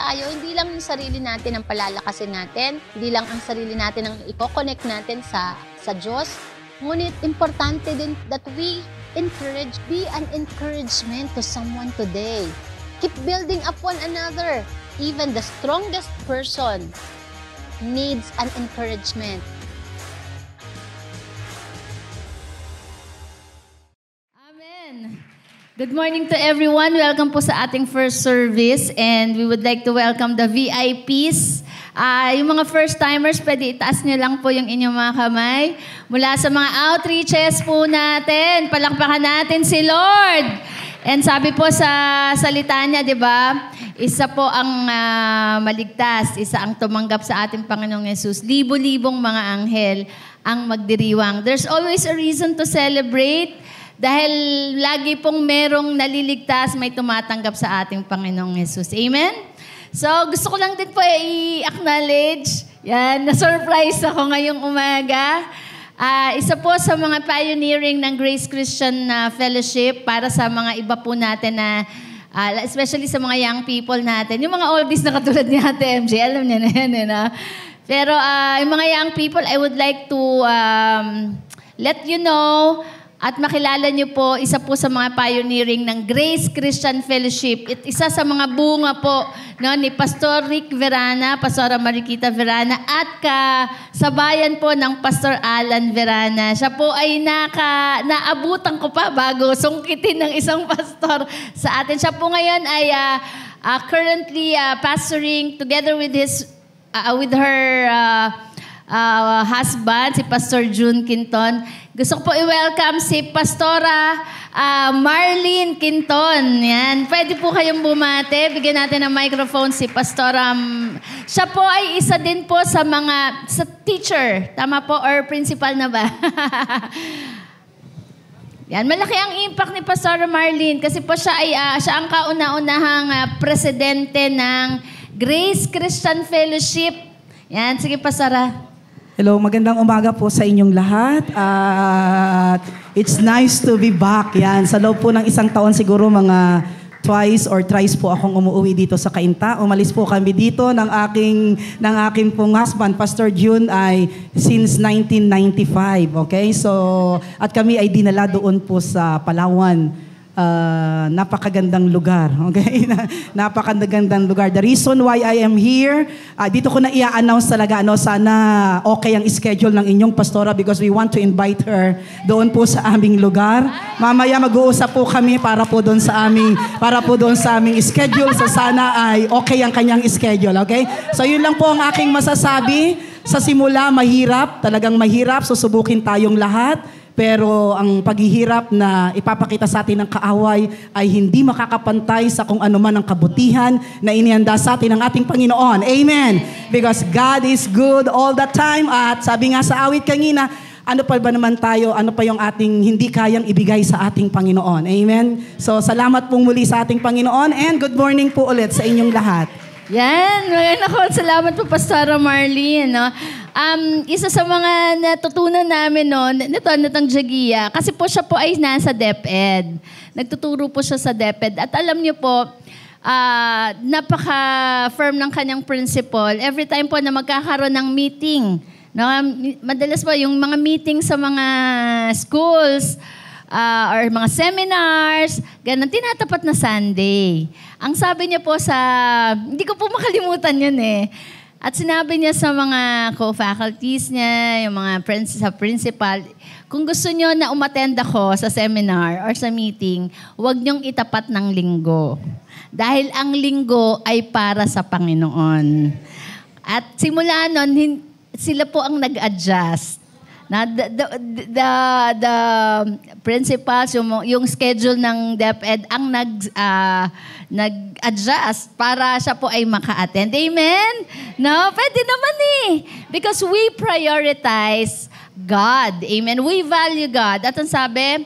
tayo, hindi lang yung sarili natin ang palalakasin natin, hindi lang ang sarili natin ang i-connect natin sa Diyos, ngunit importante din that we be an encouragement to someone today. Keep building up one another. Even the strongest person needs an encouragement. Amen. Good morning to everyone. Welcome po sa ating first service and we would like to welcome the VIPs. Yung mga first-timers, pwede itaas nyo lang po yung inyong mga kamay. Mula sa mga outreaches po natin, palakpakan natin si Lord. And sabi po sa salita niya, di ba, isa po ang maligtas, isa ang tumanggap sa ating Panginoong Yesus. Libo-libong mga anghel ang magdiriwang. There's always a reason to celebrate. Dahil lagi pong merong naliligtas, may tumatanggap sa ating Panginoong Yesus. Amen? So, gusto ko lang din po i-acknowledge, yan, na-surprise ako ngayong umaga. Isa po sa mga pioneering ng Grace Christian Fellowship para sa mga iba po natin na, especially sa mga young people natin. Yung mga oldies na katulad ni Ate MJ, alam niya na yan. Pero yung mga young people, I would like to let you know at makilala niyo po, isa po sa mga pioneering ng Grace Christian Fellowship. Isa sa mga bunga po ni Pastor Rick Verana, Pastora Mariquita Verana, at kasabayan po ng Pastor Alan Verana. Siya po ay naabutan ko pa bago sungkitin ng isang pastor sa atin. Siya po ngayon ay currently pastoring together with with her husband, si Pastor June Quinton. Gusto ko po i-welcome si Pastora Marlene Quinton. Yan. Pwede po kayong bumate. Bigyan natin ng microphone si Pastora. Siya po ay isa din po sa teacher. Tama po? Or principal na ba? Yan. Malaki ang impact ni Pastora Marlene kasi po siya ang kauna-unahang presidente ng Grace Christian Fellowship. Yan. Sige, Pastora. Hello, magandang umaga po sa inyong lahat. It's nice to be back. Yan, sa loob po ng isang taon siguro mga twice or thrice po akong umuwi dito sa Cainta. Umalis po kami dito ng aking pong husband, Pastor June, ay since 1995. Okay? So, at kami ay dinala doon po sa Palawan. Napakagandang lugar. Okay? Napakagandang lugar. The reason why I am here, dito ko na i-announce talaga, sana okay ang schedule ng inyong pastora because we want to invite her doon po sa aming lugar. Mamaya mag-uusap po kami para po doon sa aming schedule. So sana ay okay ang kanyang schedule. Okay? So yun lang po ang aking masasabi. Sa simula, mahirap. Talagang mahirap. Susubukin tayong lahat. Pero ang paghihirap na ipapakita sa atin ng kaaway ay hindi makakapantay sa kung ano man ang kabutihan na inihanda sa atin ng ating Panginoon. Amen! Because God is good all the time. At sabi nga sa awit kanina, ano pa ba naman tayo, ano pa yung ating hindi kayang ibigay sa ating Panginoon. Amen? So salamat pong muli sa ating Panginoon and good morning po ulit sa inyong lahat. Yan. Salamat po, Pastora Marlene. No? Isa sa mga natutunan namin nitong Jagia, kasi po siya po ay nasa DepEd. Nagtuturo po siya sa DepEd. At alam niyo po, napaka-firm ng kanyang principle. Every time po na magkakaroon ng meeting, madalas po yung mga meeting sa mga schools, or mga seminars, ganun, tinatapat na Sunday. Ang sabi niya po hindi ko po makalimutan yun At sinabi niya sa mga co-faculties niya, yung mga principal, kung gusto niyo na umattend ako sa seminar or sa meeting, huwag niyong itapat ng linggo. Dahil ang linggo ay para sa Panginoon. At simula nun, sila po ang nag-adjust. Na the principals, yung schedule ng DepEd ang nag-adjust para siya po ay maka-attend. Amen? No? Pwede naman Because we prioritize God. Amen? We value God. At ang sabi,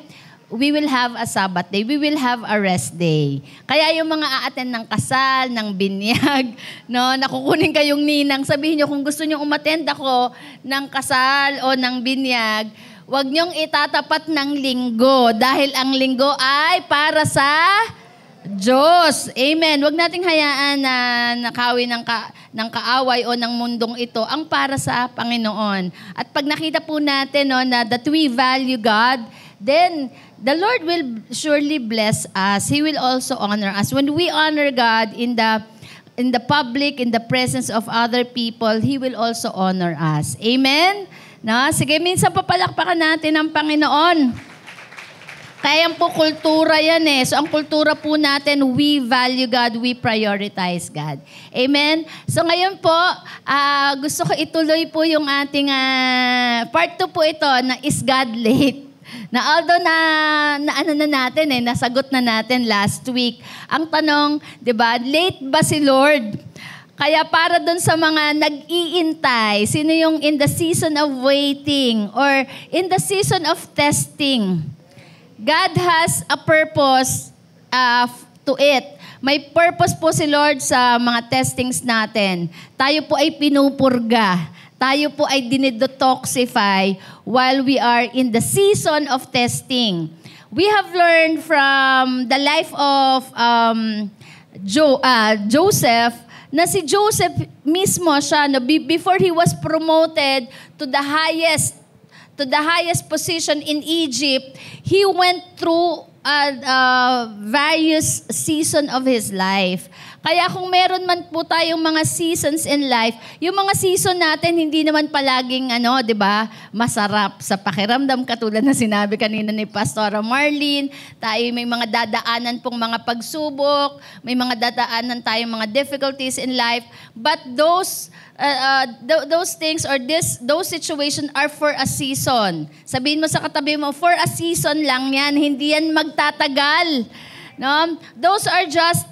we will have a Sabbath day. We will have a rest day. Kaya yung mga a-attend ng kasal, ng binyag, nakukunin kayong ninang, sabihin nyo kung gusto nyo umattend ako ng kasal o ng binyag, huwag nyong itatapat ng linggo dahil ang linggo ay para sa Diyos. Amen. Huwag nating hayaan na nakawin ng kaaway o ng mundong ito ang para sa Panginoon. At pag nakita po natin na that we value God, then the Lord will surely bless us. He will also honor us. When we honor God in the public, in the presence of other people, He will also honor us. Amen? No? Sige, minsan papalakpakan natin ang Panginoon. Kaya yan po kultura yan eh. So ang kultura po natin, we value God, we prioritize God. Amen? So ngayon po, gusto ko ituloy po yung ating part 2 po ito na Is God Late? Na although nasagot na natin last week. Ang tanong, 'di ba, late ba si Lord? Kaya para doon sa mga nag-iintay, sino yung in the season of waiting or in the season of testing? God has a purpose to it. May purpose po si Lord sa mga testings natin. Tayo po ay pinupurga. Tayo po ay dinidetoxify while we are in the season of testing. We have learned from the life of Joseph na si Joseph mismo siya, before he was promoted to the highest position in Egypt, he went through various season of his life. Kaya kung meron man po tayong mga seasons in life, yung mga season natin hindi naman palaging 'di ba, masarap sa pakiramdam katulad na sinabi kanina ni Pastora Marlene, tayo may mga dadaanan pong mga pagsubok, may mga dadaanan tayong mga difficulties in life, but those things or those situations are for a season. Sabihin mo sa katabi mo, for a season lang yan, hindi yan magtatagal. No? Those are just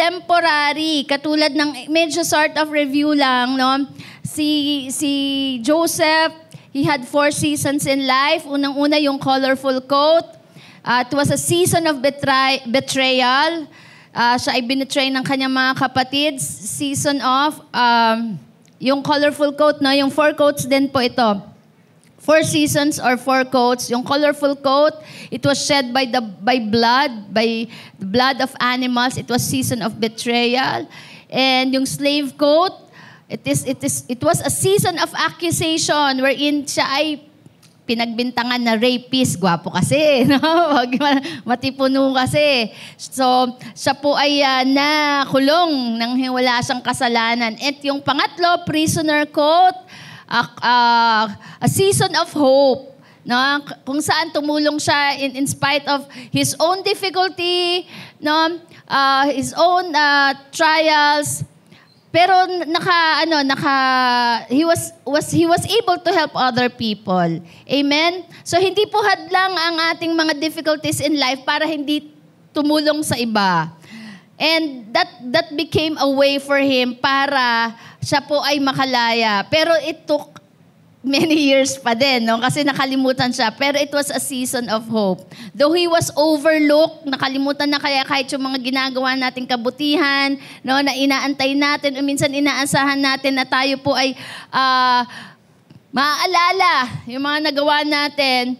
temporary. Katulad ng medyo sort of review lang, no? Si Joseph, he had 4 seasons in life. Unang-una yung colorful coat. It was a season of betrayal. Siya ay binetray ng kanyang mga kapatid. Season of yung colorful coat, no? Yung 4 coats din po ito. 4 seasons or 4 coats. Yung colorful coat, it was shed by the blood of animals. It was season of betrayal. And yung slave coat, it was a season of accusation wherein siya ay pinagbintangan na rapist. Gwapo kasi, no? Matipuno kasi. So, siya po ay nakulong nang wala siyang kasalanan. At yung pangatlo, prisoner coat, a season of hope, no? Kung saan tumulong siya in spite of his own difficulty, no? His own trials, pero he was able to help other people. Amen. So hindi po hadlang ang ating mga difficulties in life para hindi tumulong sa iba. And that became a way for him para siya po ay makalaya. Pero it took many years pa din, no? Kasi nakalimutan siya. Pero it was a season of hope. Though he was overlooked, nakalimutan na kaya kahit yung mga ginagawa nating kabutihan, no, na inaantay natin, o minsan inaasahan natin na tayo po ay maaalala yung mga nagawa natin.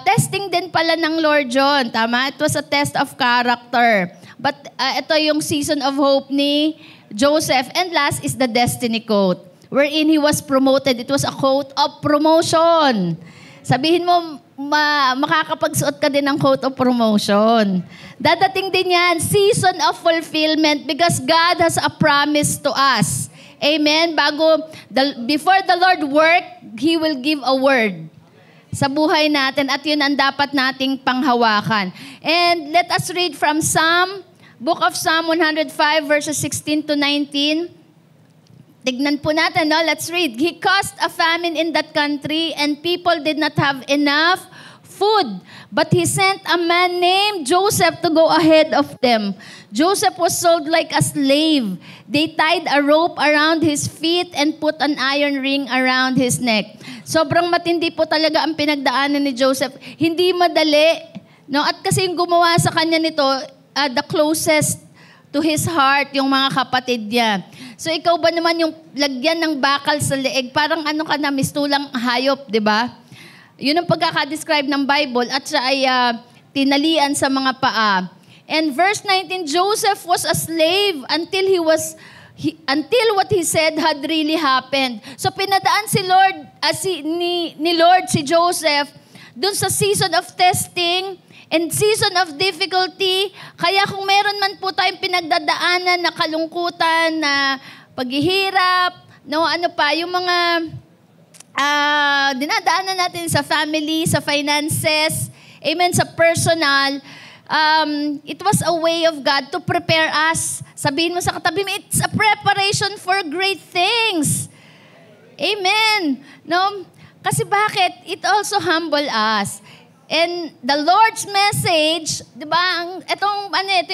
Testing din pala ng Lord John. Tama? It was a test of character. But ito yung season of hope ni Joseph. And last is the destiny coat, wherein he was promoted. It was a coat of promotion. Sabihin mo, makakapagsuot ka din ng coat of promotion. Dadating din yan, season of fulfillment, because God has a promise to us. Amen? Before the Lord work, He will give a word sa buhay natin, at yun ang dapat nating panghawakan. And let us read from Book of Psalm 105, verses 16 to 19. Tignan po natin, no? Let's read. He caused a famine in that country, and people did not have enough food. But he sent a man named Joseph to go ahead of them. Joseph was sold like a slave. They tied a rope around his feet and put an iron ring around his neck. Sobrang matindi po talaga ang pinagdaanan ni Joseph. Hindi madali, no? At kasi yung gumawa sa kanya nito, the closest to his heart, yung mga kapatid niya. So ikaw ba naman yung lagyan ng bakal sa leeg? Parang mistulang hayop, di ba? Yun ang pagkakadescribe ng Bible, at siya ay tinalian sa mga paa. And verse 19, Joseph was a slave until what he said had really happened. So pinadaan ni Lord si Joseph dun sa season of testing and season of difficulty. Kaya kung meron man po tayong pinagdadaanan na kalungkutan, na paghihirap, no, ano pa, yung mga dinadaanan natin sa family, sa finances, amen, sa personal, it was a way of God to prepare us. Sabihin mo sa katabi mo, it's a preparation for great things. Amen. No? Kasi bakit? It also humble us. And the Lord's message, di ba, ito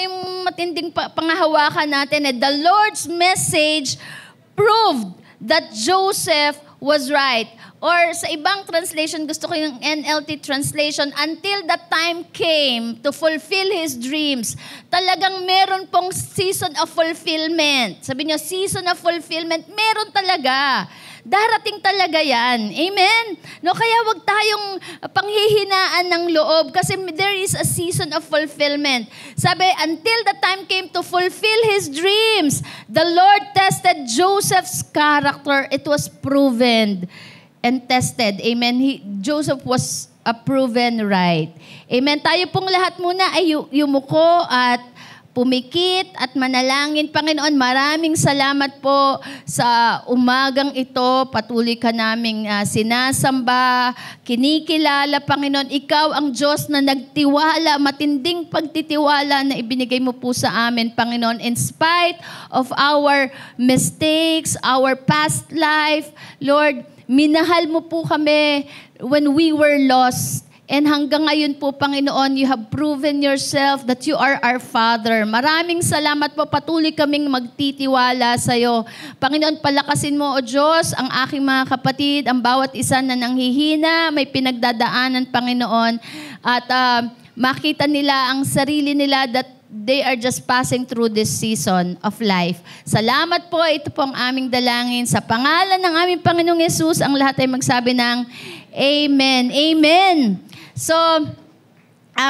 yung matinding pangahawakan natin, the Lord's message proved that Joseph was right. Or sa ibang translation, gusto ko yung NLT translation, until the time came to fulfill his dreams. Talagang meron pong season of fulfillment. Sabi niyo, season of fulfillment, meron talaga. Darating talaga yan. Amen? No, kaya wag tayong panghihinaan ng loob kasi there is a season of fulfillment. Sabi, until the time came to fulfill his dreams, the Lord tested Joseph's character. It was proven and tested. Amen? Joseph was a proven right. Amen? Tayo pong lahat muna ay yumuko at pumikit at manalangin. Panginoon, maraming salamat po sa umagang ito. Patuloy ka naming sinasamba, kinikilala. Panginoon, ikaw ang Diyos na nagtiwala, matinding pagtitiwala na ibinigay mo po sa amin, Panginoon. In spite of our mistakes, our past life, Lord, minahal mo po kami when we were lost. And hanggang ngayon po, Panginoon, you have proven yourself that you are our Father. Maraming salamat po. Patuloy kaming magtitiwala sa iyo. Panginoon, palakasin mo, O Diyos, ang aking mga kapatid, ang bawat isa na nanghihina, may pinagdadaanan, Panginoon. At makita nila ang sarili nila that they are just passing through this season of life. Salamat po. Ito po ang aming dalangin. Sa pangalan ng aming Panginoong Yesus, ang lahat ay magsabi ng Amen. Amen. So,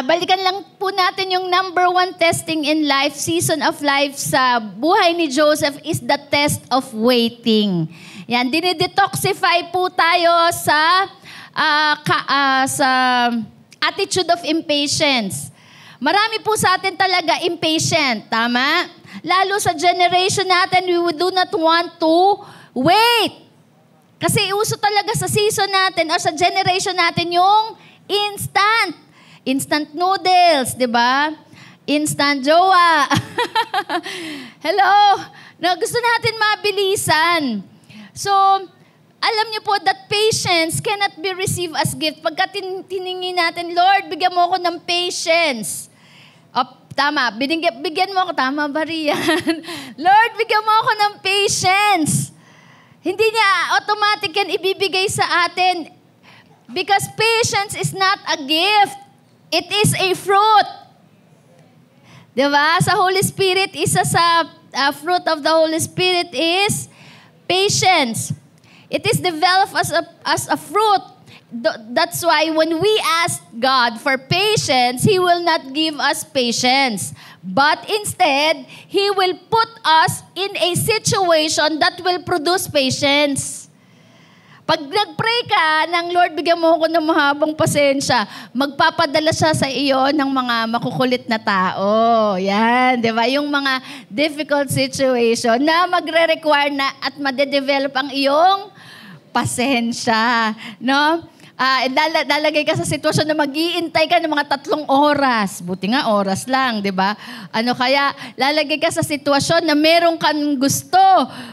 balikan lang po natin yung number 1 testing in life, season of life sa buhay ni Joseph is the test of waiting. Yan, dinidetoxify po tayo sa attitude of impatience. Marami po sa atin talaga impatient, tama? Lalo sa generation natin, we do not want to wait. Kasi uso talaga sa season natin or sa generation natin yung instant noodles, di ba? Instant jowa. Hello? No, gusto natin mabilisan. So, alam niyo po that patience cannot be received as gift. Pagka tiningin natin, Lord, bigyan mo ako ng patience. Tama, bigyan mo ako. Tama ba riyan? Lord, bigyan mo ako ng patience. Hindi niya automatic yan ibibigay sa atin. Because patience is not a gift. It is a fruit. Diba? Sa Holy Spirit, isa sa fruit of the Holy Spirit is patience. It is developed as a fruit. That's why when we ask God for patience, He will not give us patience. But instead, He will put us in a situation that will produce patience. Pag nag-pray ka ng Lord, bigyan mo ako ng mahabang pasensya, magpapadala siya sa iyo ng mga makukulit na tao. Yan, di ba? Yung mga difficult situation na magre-require na at madedevelop ang iyong pasensya. No? Lalagay ka sa sitwasyon na mag-iintay ka ng mga 3 oras. Buti nga oras lang, di ba? Kaya lalagay ka sa sitwasyon na meron kang gusto,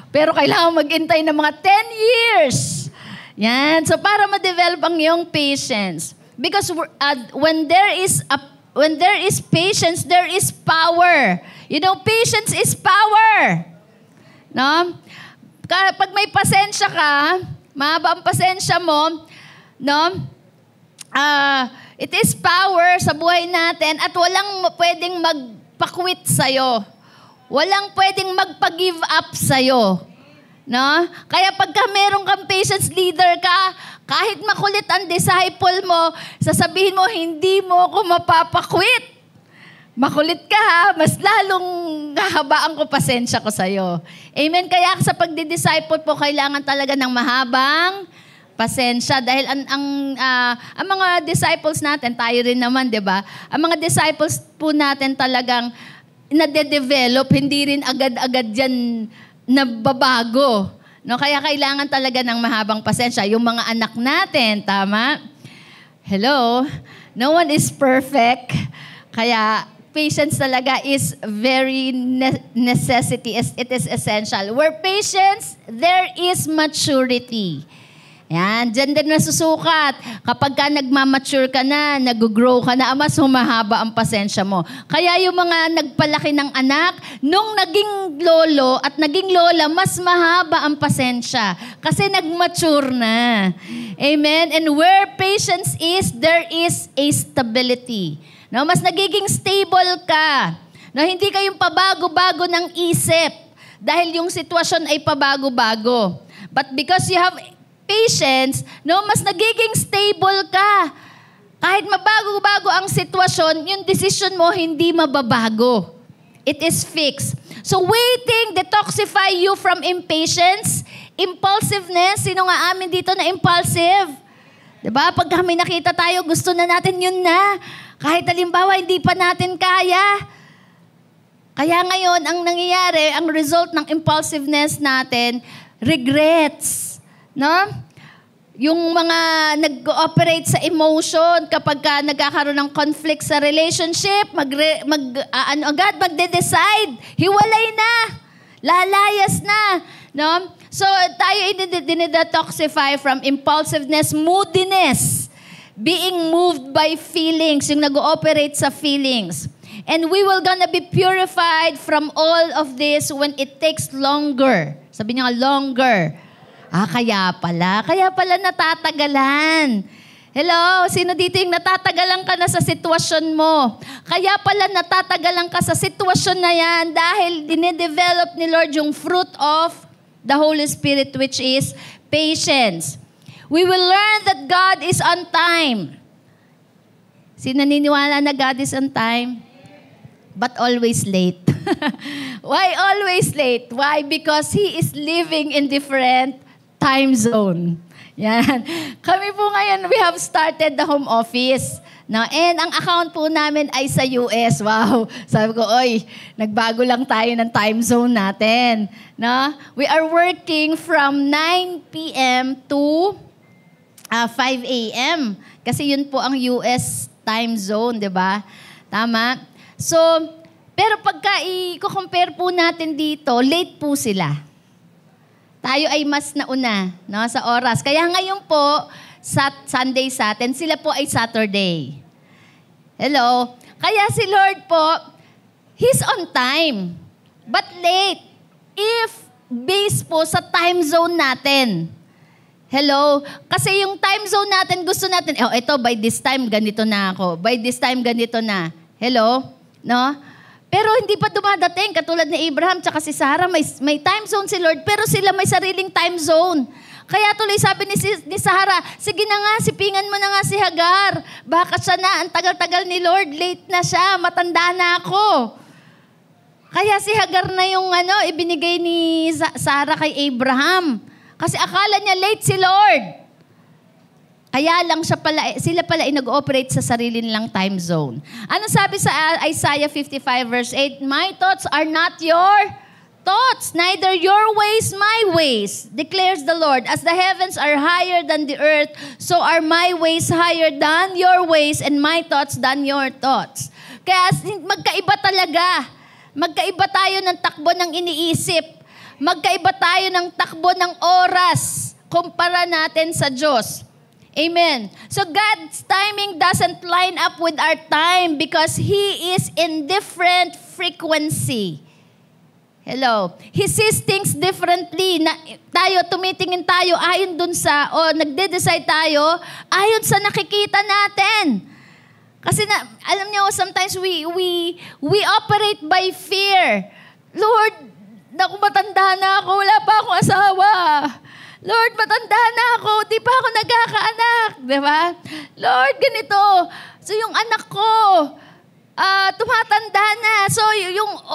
pero kailangan mag-intay ng mga 10 years. Yan. So para ma-develop ang iyong patience. Because when there is patience, there is power. You know, patience is power. No? Pag may pasensya ka, mahaba ang pasensya mo, no? It is power sa buhay natin at walang pwedeng magpa-quit sa'yo. Walang pwedeng magpa-give up sa'yo. No? Kaya pagka meron kang patience leader ka, kahit makulit ang disciple mo, sasabihin mo, hindi mo ako mapapakwit. makulit ka ha, mas lalong hahabaan ko pasensya ko sa'yo. Amen? Kaya sa pagdi-disciple po, kailangan talaga ng mahabang pasensya. Dahil ang mga disciples natin, tayo rin naman, di ba? Ang mga disciples po natin talagang nade-develop, hindi rin agad-agad yan nababago. No? Kaya kailangan talaga ng mahabang pasensya. Yung mga anak natin, tama? Hello? No one is perfect. Kaya patience talaga is very necessity. It is essential. Where patience, there is maturity. Yan, dyan din nasusukat. Kapag ka nagmamature ka na, nag-grow ka na, mas humahaba ang pasensya mo. Kaya yung mga nagpalaki ng anak, nung naging lolo at naging lola, mas mahaba ang pasensya. Kasi nag-mature na. Amen? And where patience is, there is a stability. No, mas nagiging stable ka. No, hindi kayong pabago-bago ng isip dahil yung sitwasyon ay pabago-bago. But because you have patience, no, mas nagiging stable ka. Kahit mabago-bago ang sitwasyon, yung decision mo hindi mababago. It is fixed. So waiting detoxify you from impatience, impulsiveness. Sino nga amin dito na impulsive? Diba? Pag kami nakita tayo, gusto na natin yun na. Kahit halimbawa, hindi pa natin kaya. Kaya ngayon, ang nangyayari, ang result ng impulsiveness natin, regrets. No? Yung mga nag-ooperate sa emotion, kapag ka nagkakaroon ng conflict sa relationship, magde-decide, hiwalay na, lalayas na. No? So, tayo dinidetoxify from impulsiveness, moodiness, being moved by feelings, yung nag-ooperate sa feelings. And we will gonna be purified from all of this when it takes longer. Sabi niya nga, longer. Kaya pala natatagalan. Hello, sino dito yung natatagalan ka na sa sitwasyon mo? Kaya pala natatagalan ka sa sitwasyon na yan dahil dinidevelop ni Lord yung fruit of the Holy Spirit, which is patience. We will learn that God is on time. Sino naniniwala na God is on time? But always late. Why always late? Why? Because He is living in different time zone. Yan. Kami po ngayon, we have started the home office. No? And ang account po namin ay sa US. Wow. Sabi ko, nagbago lang tayo ng time zone natin. No? We are working from 9 p.m. to 5 a.m. Kasi yun po ang US time zone, di ba? Tama? So, pero pagka i-compare po natin dito, late po sila. Tayo ay mas nauna, no, sa oras. Kaya ngayon po, Sunday sa atin, sila po ay Saturday. Hello? Kaya si Lord po, He's on time, but late. If based po sa time zone natin. Hello? Kasi yung time zone natin, gusto natin, ito, by this time, ganito na ako. By this time, ganito na. Hello? No? Pero hindi pa dumadating. Katulad ni Abraham tsaka si Sarah, may time zone si Lord, pero sila may sariling time zone. Kaya tuloy sabi ni Sarah, sige na nga, sipingan mo na nga si Hagar. Baka siya na, ang tagal-tagal ni Lord, late na siya, matanda na ako. Kaya si Hagar na yung ibinigay ni Sarah kay Abraham. Kasi akala niya late si Lord. Kaya lang sila pala ay nag-operate sa sarili nilang time zone. Ano sabi sa Isaiah 55 verse 8? My thoughts are not your thoughts, neither your ways my ways, declares the Lord. As the heavens are higher than the earth, so are my ways higher than your ways, and my thoughts than your thoughts. Kaya magkaiba talaga. Magkaiba tayo ng takbo ng iniisip. Magkaiba tayo ng takbo ng oras kumpara natin sa Diyos. Amen. So God's timing doesn't line up with our time because He is in different frequency. Hello. He sees things differently. Tumitingin tayo ayon dun sa, nagde-decide tayo ayon sa nakikita natin. Kasi alam niyo, sometimes we operate by fear. Lord, naku, matanda na ako, wala pa akong asawa. Lord, matanda na ako, di pa ako nagkakaanak. Di ba? Lord, ganito. So yung anak ko, tumatanda na. So,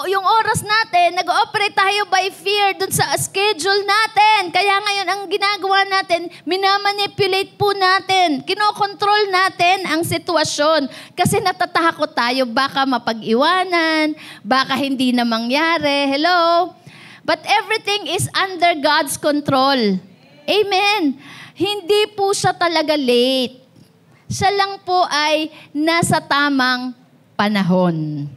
yung oras natin, nag-ooperate tayo by fear dun sa schedule natin. Kaya ngayon, ang ginagawa natin, minamanipulate po natin. Kinokontrol natin ang sitwasyon. Kasi natatakot tayo, baka mapag-iwanan, baka hindi na mangyari. Hello? But everything is under God's control. Amen. Hindi po siya talaga late. Siya lang po ay nasa tamang panahon.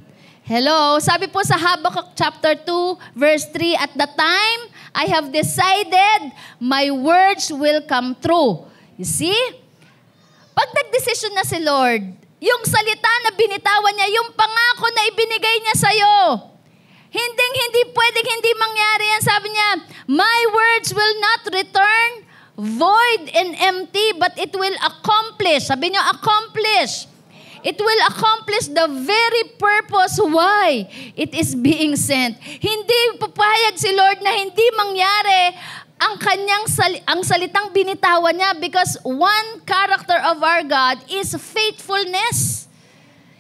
Hello? Sabi po sa Habakkuk chapter 2, verse 3, "At the time I have decided, my words will come true." You see? Pag nagdesisyon na si Lord, yung salita na binitawan niya, yung pangako na ibinigay niya sa'yo, hindi pwedeng hindi mangyari yan. Sabi niya, "My words will not return void and empty, but it will accomplish." Sabi niyo, accomplish. It will accomplish the very purpose why it is being sent. Hindi papayag si Lord na hindi mangyari ang salitang binitawan niya, because one character of our God is faithfulness.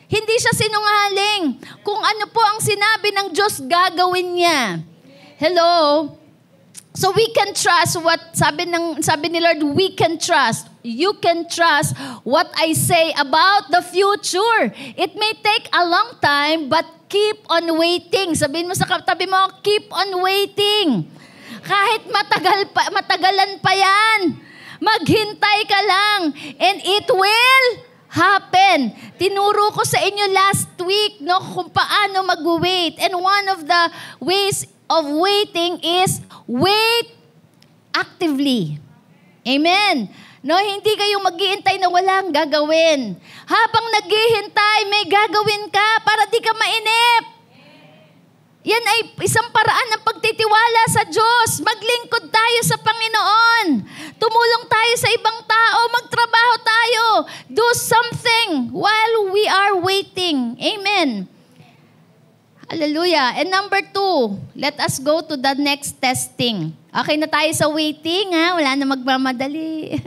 Hindi siya sinungaling. Kung ano po ang sinabi ng Diyos, gagawin niya. Hello? So we can trust what sabi ni Lord, we can trust. You can trust what I say about the future. It may take a long time, but keep on waiting. Sabihin mo sa katabi mo, keep on waiting. Kahit matagalan pa yan, maghintay ka lang, and it will happen. Tinuro ko sa inyo last week, no, kung paano mag-wait. And one of the ways of waiting is wait actively. Amen. No, hindi kayo mag-iintay na walang gagawin. Habang naghihintay, may gagawin ka para di ka mainip. Yan ay isang paraan ng pagtitiwala sa Diyos. Maglingkod tayo sa Panginoon. Tumulong tayo sa ibang tao. Magtrabaho tayo. Do something while we are waiting. Amen. Hallelujah. And number 2, let us go to the next testing. Okay na tayo sa waiting, ha? Wala na magmamadali.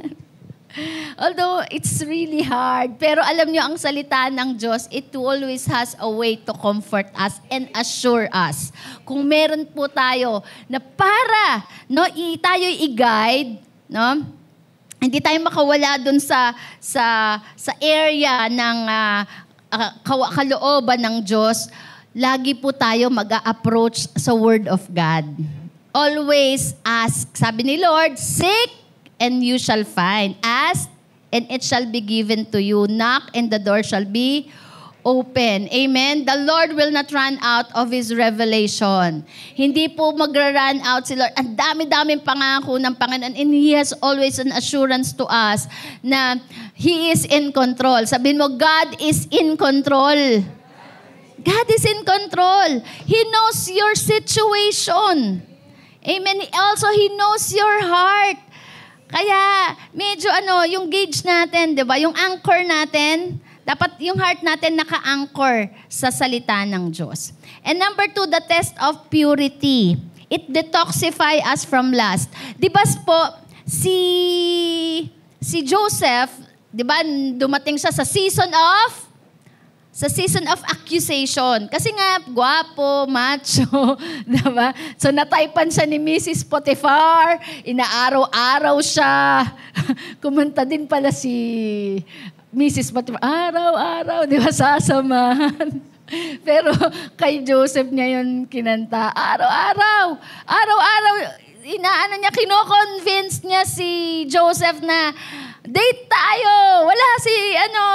Although it's really hard, pero alam nyo, ang salita ng Diyos, it always has a way to comfort us and assure us. Kung meron po tayo na para, no, tayo i-guide, no, hindi tayo makawala dun sa area ng kalooban ng Diyos, lagi po tayo mag-a-approach sa Word of God. Always ask. Sabi ni Lord, seek and you shall find. Ask and it shall be given to you. Knock and the door shall be open. Amen? The Lord will not run out of His revelation. Hindi po magra-run out si Lord. Ang dami-daming pangako ng Panginoon, and He has always an assurance to us na He is in control. Sabihin mo, God is in control. God is in control. He knows your situation. Amen. Also, He knows your heart. Kaya, medyo yung gauge natin, di ba? Yung anchor natin, dapat yung heart natin naka-anchor sa salita ng Diyos. And number 2, the test of purity. It detoxify us from lust. Di ba po, si Joseph, di ba, dumating siya sa season of accusation. Kasi nga, gwapo, macho, diba? So, nataypan siya ni Mrs. Potiphar, inaaraw-araw siya. Kumanta din pala si Mrs. Potiphar, araw-araw, di ba, sasamahan. Pero kay Joseph niya yun kinanta, araw-araw, kino-convince niya si Joseph na date tayo. Wala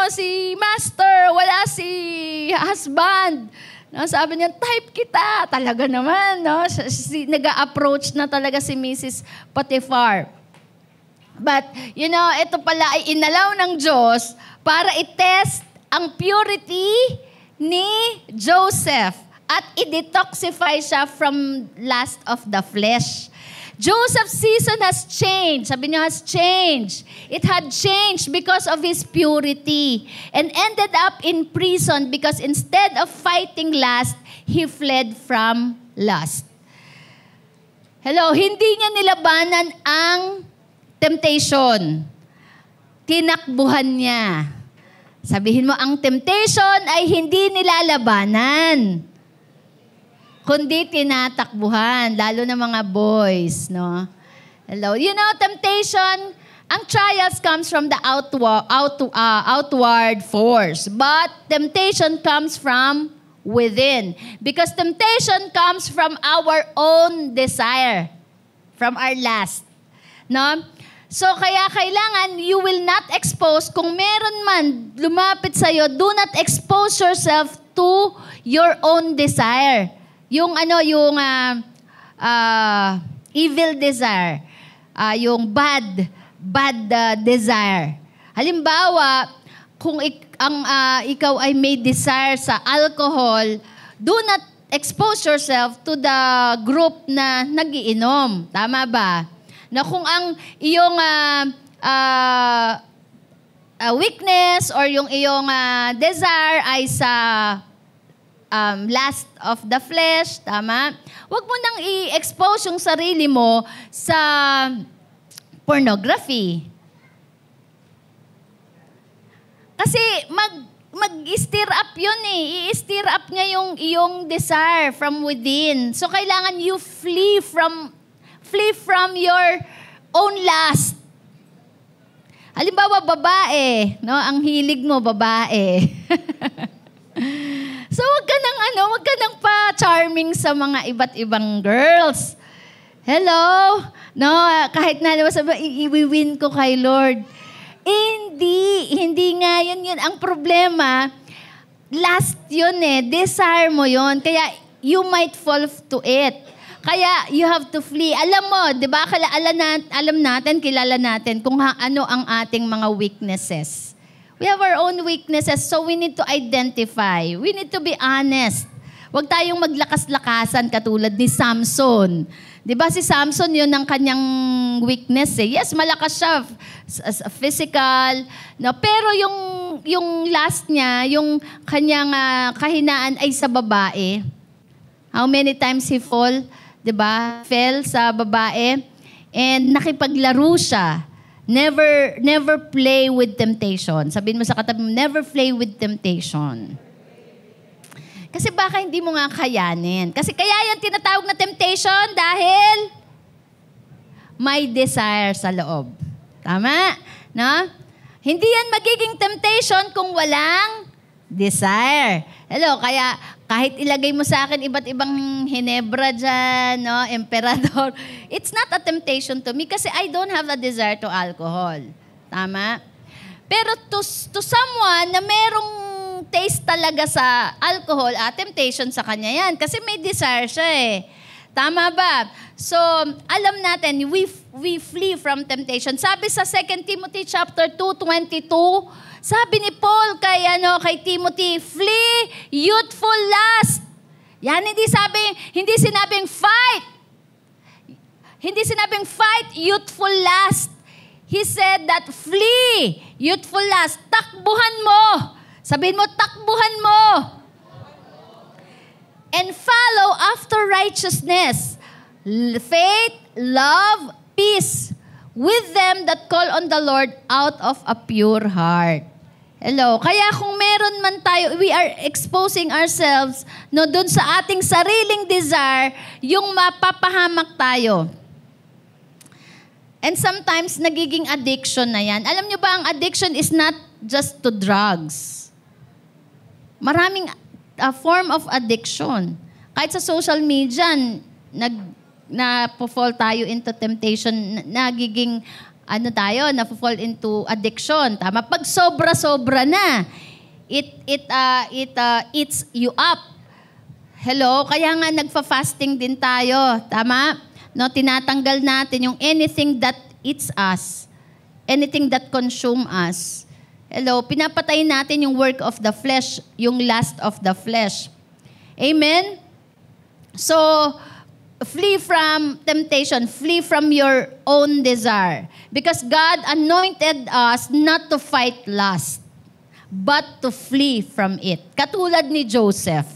si master, wala si husband. No, sabi niya, type kita. Talaga naman, no? Nag-a-approach na talaga si Mrs. Potiphar. But, ito pala ay inalaw ng Diyos para i-test ang purity ni Joseph at i-detoxify siya from lust of the flesh. Joseph's season has changed. Sabi niyo, has changed. It had changed because of his purity and ended up in prison because instead of fighting lust, he fled from lust. Hello, hindi niya nilabanan ang temptation. Tinakbuhan niya. Sabihin mo, ang temptation ay hindi nilalabanan, kundi tinatakbuhan, lalo na mga boys, no? Hello. You know, temptation, ang trials comes from the outward force. But temptation comes from within. Because temptation comes from our own desire. From our lust. No? So, kaya kailangan, you will not expose. Kung meron man lumapit sa'yo, do not expose yourself to your own desire. Yung evil desire. Yung bad desire. Halimbawa, kung ikaw ay may desire sa alcohol, do not expose yourself to the group na nagiinom. Tama ba? Na kung ang iyong weakness or yung iyong desire ay sa lust of the flesh, tama? Huwag mo nang i-expose yung sarili mo sa pornography. Kasi mag-stir up yun eh. I-stir up niya yung iyong desire from within. So kailangan you flee from your own lust. Halimbawa, babae, no? Ang hilig mo, babae. So wag ka nang pa-charming sa mga iba't ibang girls. Hello? No, kahit na sabi, i-win ko kay Lord. Hindi nga yun. Ang problema, last yun eh. Desire mo yun. Kaya you might fall to it. Kaya you have to flee. Alam mo, di ba? Kilala natin kung ano ang ating mga weaknesses. We have our own weaknesses, so we need to identify. We need to be honest. Huwag tayong maglakas-lakasan katulad ni Samson. Di ba si Samson, yun ang kanyang weakness eh. Yes, malakas siya, physical. No? Pero yung last niya, yung kanyang kahinaan ay sa babae. How many times he fall? Di ba? Fell sa babae. And nakipaglaro siya. Never play with temptation. Sabihin mo sa katabi mo, never play with temptation. Kasi baka hindi mo nga kayanin. Kasi kaya yan tinatawag na temptation dahil may desire sa loob. Tama? No? Hindi yan magiging temptation kung walang desire. Hello, kaya kahit ilagay mo sa akin iba't ibang Hinebra dyan, no, Emperador, it's not a temptation to me kasi I don't have a desire to alcohol. Tama? Pero to someone na merong taste talaga sa alcohol, temptation sa kanya yan. Kasi may desire siya eh. Tama ba? So, alam natin, we flee from temptation. Sabi sa 2 Timothy chapter 2:22, sabi ni Paul kay Timothy, flee youthful lust. Yan, hindi sinabing fight. Hindi sinabing fight youthful lust. He said that flee youthful lust. Takbuhan mo. Sabihin mo, takbuhan mo. And follow after righteousness, faith, love, peace, with them that call on the Lord out of a pure heart. Hello. Kaya kung meron man tayo, we are exposing ourselves doon sa ating sariling desire, yung mapapahamak tayo. And sometimes, nagiging addiction na yan. Alam nyo ba, ang addiction is not just to drugs. Maraming form of addiction. Kahit sa social media, na-fall tayo into temptation, nagiging na-fall into addiction. Tama? Pag sobra-sobra na, it eats you up. Hello? Kaya nga nagfa-fasting din tayo. Tama? No, tinatanggal natin yung anything that eats us. Anything that consume us. Hello? Pinapatay natin yung work of the flesh, yung lust of the flesh. Amen? So, flee from temptation. Flee from your own desire. Because God anointed us not to fight lust, but to flee from it. Katulad ni Joseph.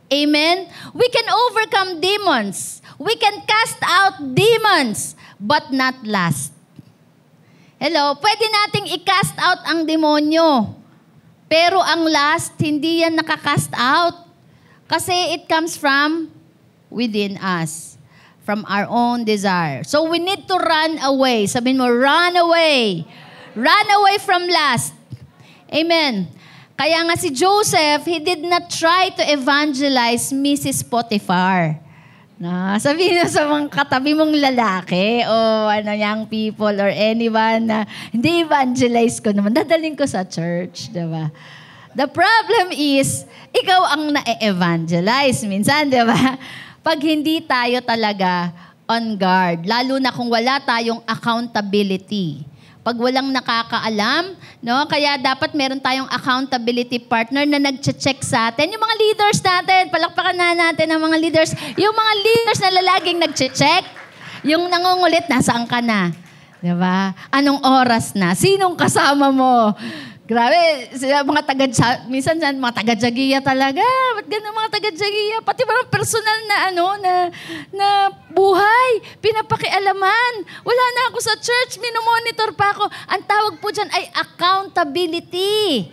Amen? We can overcome demons. We can cast out demons, but not lust. Hello? Pwede nating i-cast out ang demonyo. Pero ang lust, hindi yan nakakast out. Kasi it comes from within us. From our own desire. So we need to run away. Sabihin mo, run away. Run away from lust. Amen. Kaya nga si Joseph, he did not try to evangelize Mrs. Potiphar. Sabihin na sa mga katabi mong lalaki o young people or anyone na hindi evangelize ko naman, dadaling ko sa church, diba? The problem is, ikaw ang na-evangelize minsan, diba? Pag hindi tayo talaga on guard, lalo na kung wala tayong accountability. Pag walang nakakaalam, no? Kaya dapat meron tayong accountability partner na nagche-check sa atin. Yung mga leaders natin, palakpakan na natin ang mga leaders. Yung mga leaders na laging nagche-check, yung nangungulit, nasaan ka na? Diba? Anong oras na? Sinong kasama mo? Grabe, sila mga minsan mga taga-Jagiya talaga. Ba't ganun mga taga-Jagiya? Pati parang personal na buhay, pinapakialaman. Wala na ako sa church, minomonitor pa ako. Ang tawag po dyan ay accountability.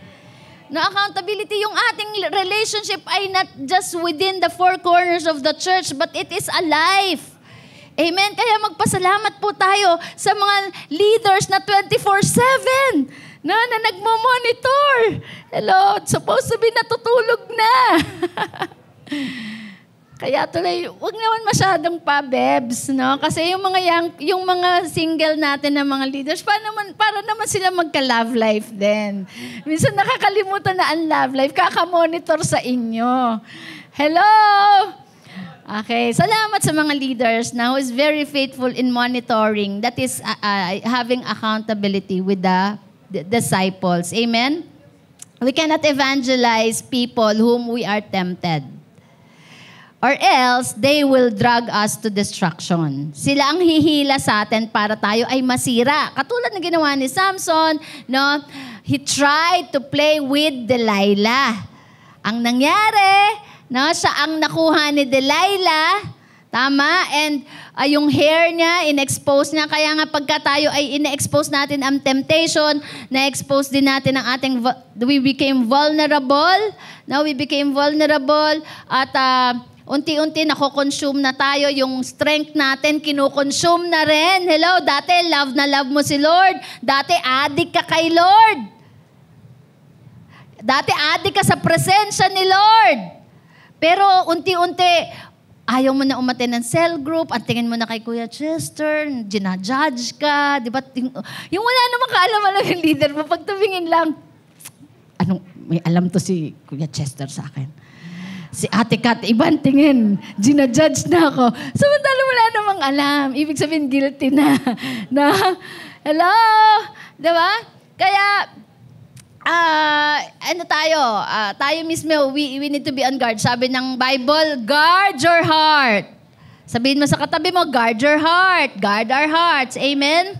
No, accountability, yung ating relationship ay not just within the four corners of the church, but it is alive. Amen? Kaya magpasalamat po tayo sa mga leaders na 24/7. Na nagmo-monitor. Hello, supposed to be natutulog na. Kaya tuloy, wag naman masyadong pa-bebs, no? Kasi yung mga single natin na mga leaders, para naman sila magka-love life din. Minsan nakakalimutan na ang love life, kaka-monitor sa inyo. Hello! Okay, salamat sa mga leaders na who is very faithful in monitoring. That is having accountability with the disciples. Amen? We cannot evangelize people whom we are tempted. Or else, they will drag us to destruction. Sila ang hihila sa atin para tayo ay masira. Katulad ng ginawa ni Samson, no? He tried to play with Delilah. Ang nangyari, no? Siya ang nakuha ni Delilah. Tama? And yung hair niya, in-expose niya. Kaya nga pagka tayo ay in-expose natin ang temptation, na-expose din natin ang ating, we became vulnerable. No? We became vulnerable. At unti-unti nako-consume na tayo. Yung strength natin, kino-consume na rin. Hello? Dati, love na love mo si Lord. Dati, addict ka kay Lord. Dati, addict ka sa presensya ni Lord. Pero unti-unti, ayaw mo na umaten ng cell group, ang tingin mo na kay Kuya Chester, ginajudge ka, di ba? Yung wala namang kaalaman yung leader mo, pag tumingin lang, may alam to si Kuya Chester sa akin. Si Ate Kat, ibang tingin, ginajudge na ako. Samantala wala namang alam, ibig sabihin guilty na. Hello? Di ba? Kaya, tayo mismo, we need to be on guard. Sabi ng Bible, guard your heart. Sabihin mo sa katabi mo, guard your heart. Guard our hearts. Amen?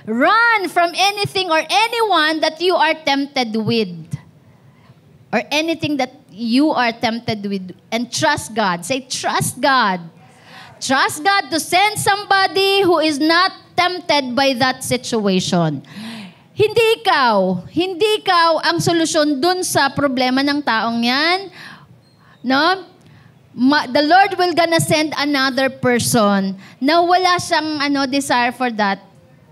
Run from anything or anyone that you are tempted with. Or anything that you are tempted with. And trust God. Say, trust God. Trust God to send somebody who is not tempted by that situation. Hindi ikaw ang solusyon dun sa problema ng taong yan. No? The Lord will gonna send another person na wala siyang desire for that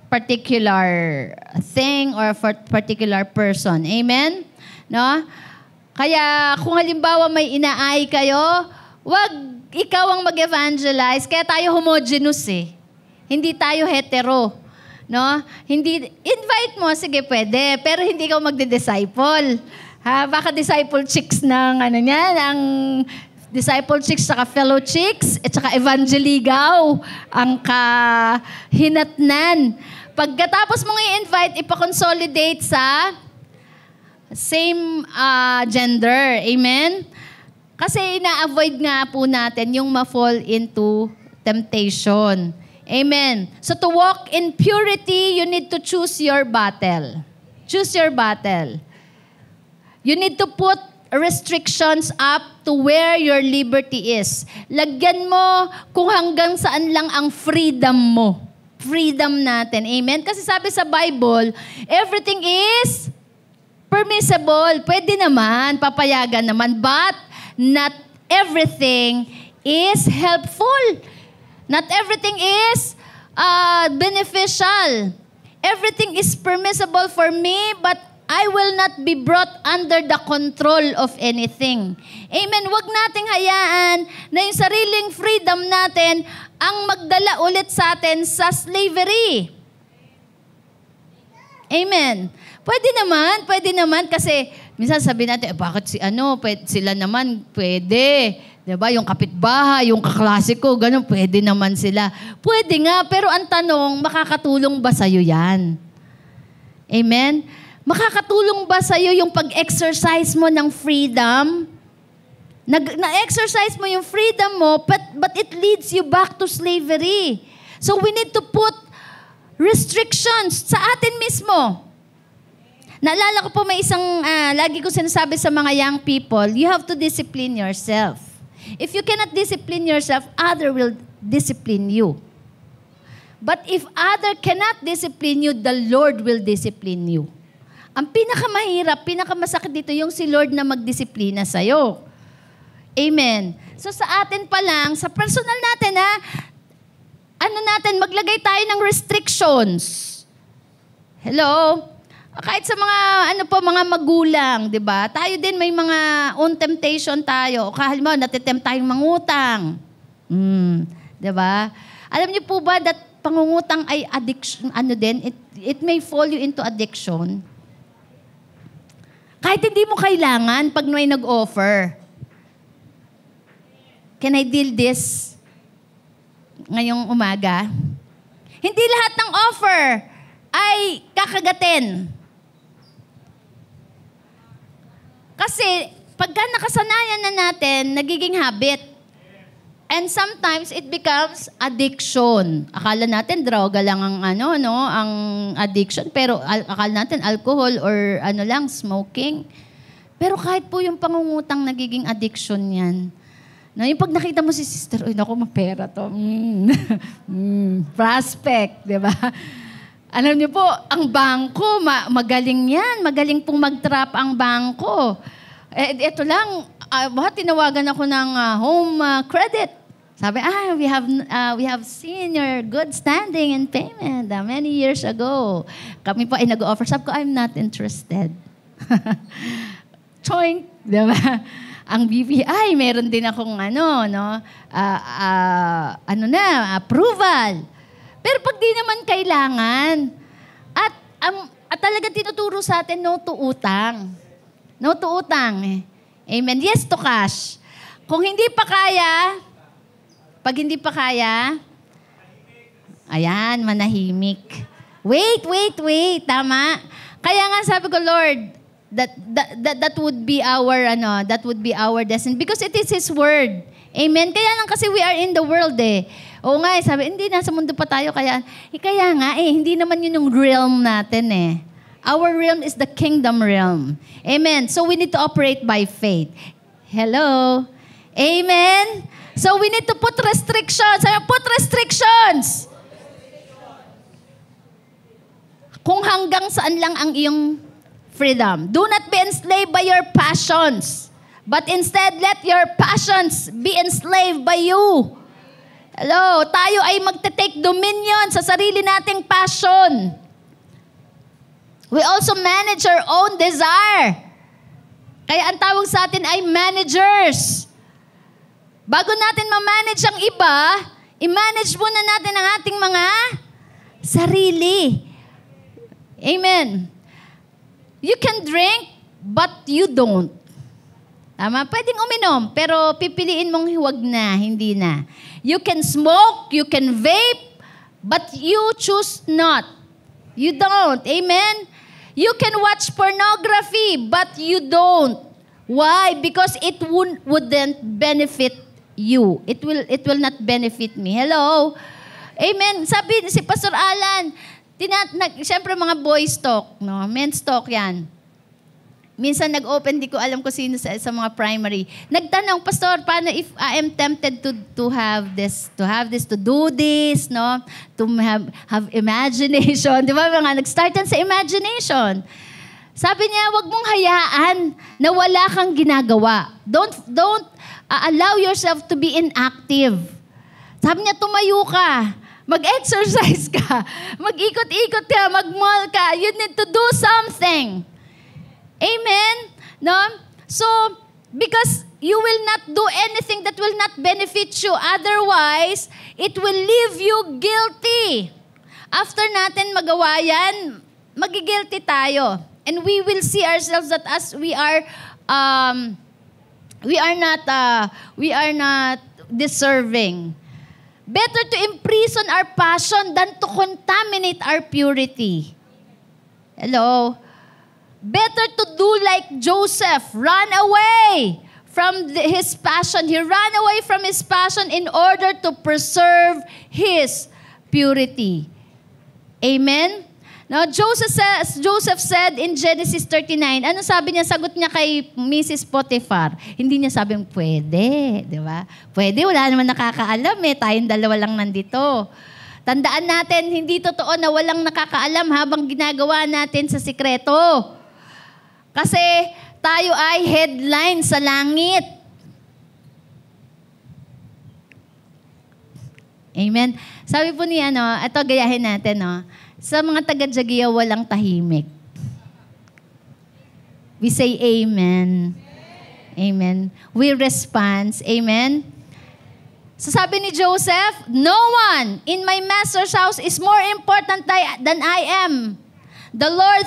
particular thing or for particular person. Amen? No? Kaya kung halimbawa may inaay kayo, wag ikaw ang mag-evangelize. Kaya tayo homogeneous eh. Hindi tayo hetero. No? Hindi, invite mo, sige pwede, pero hindi ka magdi-disciple. Baka disciple chicks ng ng disciple chicks saka fellow chicks at saka evangeligaw ang kahinatnan. Pagkatapos mong i-invite, ipa-consolidate sa same gender. Amen? Kasi ina-avoid nga po natin yung ma-fall into temptation. Amen. So to walk in purity, you need to choose your battle. Choose your battle. You need to put restrictions up to where your liberty is. Lagyan mo kung hanggang saan lang ang freedom mo. Freedom natin. Amen? Kasi sabi sa Bible, everything is permissible. Pwede naman, papayagan naman. But not everything is helpful. Not everything is beneficial. Everything is permissible for me, but I will not be brought under the control of anything. Amen. Huwag nating hayaan na yung sariling freedom natin ang magdala ulit sa atin sa slavery. Amen. Pwede naman kasi minsan sabi natin, bakit sila naman pwede. Diba? Yung kapitbahay, yung kaklase ko, ganun, pwede naman sila. Pwede nga, pero ang tanong, makakatulong ba sa'yo yan? Amen? Makakatulong ba sa'yo yung pag-exercise mo ng freedom? Na-exercise mo yung freedom mo, but it leads you back to slavery. So we need to put restrictions sa atin mismo. Naalala ko po may isang, lagi ko sinasabi sa mga young people, you have to discipline yourself. If you cannot discipline yourself, other will discipline you. But if other cannot discipline you, the Lord will discipline you. Ang pinakamahirap, pinakamasakit dito, yung si Lord na magdisiplina sa'yo. Amen. So sa atin pa lang, sa personal natin maglagay tayo ng restrictions. Hello? Kahit sa mga magulang, di ba? Tayo din may mga own temptation tayo. O halimbawa, natitempt tayong mangutang. Di ba? Alam niyo po ba that pangungutang ay addiction, it may fall you into addiction. Kahit hindi mo kailangan pag may nag-offer. Can I deal this ngayong umaga? Hindi lahat ng offer ay kakagatin. Kasi pagka nakasanayan na natin, nagiging habit. And sometimes it becomes addiction. Akala natin droga lang ang ang addiction, pero akala natin alcohol or smoking. Pero kahit po yung pangungutang nagiging addiction 'yan. No, yung pag nakita mo si sister, naku, mapera to. Prospect, 'di ba? Alam niyo po, ang bangko, magaling 'yan. Magaling pong mag-trap ang bangko. Ito lang, tinawagan ako ng home credit. Sabi, we have seen your good standing in payment many years ago. Kami po ay nag-offer. Sabi ko, I'm not interested. Choink, di ba? Ang BPI, meron din akong approval. Pero pag di naman kailangan, at talaga tinuturo sa atin, no to utang. No to utang. Amen. Yes to cash. Kung hindi pa kaya, pag hindi pa kaya, ayan, manahimik. Wait. Tama. Kaya nga sabi ko, Lord, that would be our destiny because it is His word. Amen. Kaya lang kasi we are in the world Oo nga, sabi, hindi, nasa mundo pa tayo. Kaya nga hindi naman yun yung realm natin Our realm is the kingdom realm. Amen. So we need to operate by faith. Hello? Amen? So we need to put restrictions. Put restrictions. Kung hanggang saan lang ang iyong freedom. Do not be enslaved by your passions. But instead, let your passions be enslaved by you. Hello? Tayo ay magte-take dominion sa sarili nating passion. We also manage our own desire. Kaya ang tawag sa atin ay managers. Bago natin ma-manage ang iba, i-manage muna natin ang ating mga sarili. Amen. You can drink, but you don't. Tama? Pwedeng uminom, pero pipiliin mong huwag na, hindi na. You can smoke, you can vape, but you choose not. You don't. Amen? You can watch pornography, but you don't. Why? Because it wouldn't benefit you. It will not benefit me. Hello? Amen. Sabi si Pastor Alan, siyempre mga boys talk, no? Men's talk yan. Minsan nag-open, di ko alam ko sino sa mga primary. Nagtanong, Pastor, paano if I am tempted to have this, to do this, no? To have imagination. Di ba? Nag-start yan sa imagination. Sabi niya, wag mong hayaan na wala kang ginagawa. Don't allow yourself to be inactive. Sabi niya, tumayo ka. Mag-exercise ka. Mag-ikot-ikot ka. Mag-mall ka. You need to do something. Amen? No? So, because you will not do anything that will not benefit you. Otherwise, it will leave you guilty. After natin magawa yan, magigilty tayo. And we will see ourselves that as we are not deserving. Better to imprison our passion than to contaminate our purity. Hello? Better to do like Joseph, run away from his passion. He ran away from his passion in order to preserve his purity. Amen? Now, Joseph said in Genesis 39, ano sabi niya? Sagot niya kay Mrs. Potiphar. Hindi niya sabing, pwede. Di ba? Pwede, wala naman nakakaalam eh. Tayong dalawa lang nandito. Tandaan natin, hindi totoo na walang nakakaalam habang ginagawa natin sa sikreto. Kasi tayo ay headline sa langit. Amen? Sabi po niya, ito gayahin natin, sa mga taga-Jagiya, walang tahimik. We say amen. Amen. We respond. Amen. So sabi ni Joseph, no one in my master's house is more important than I am. The only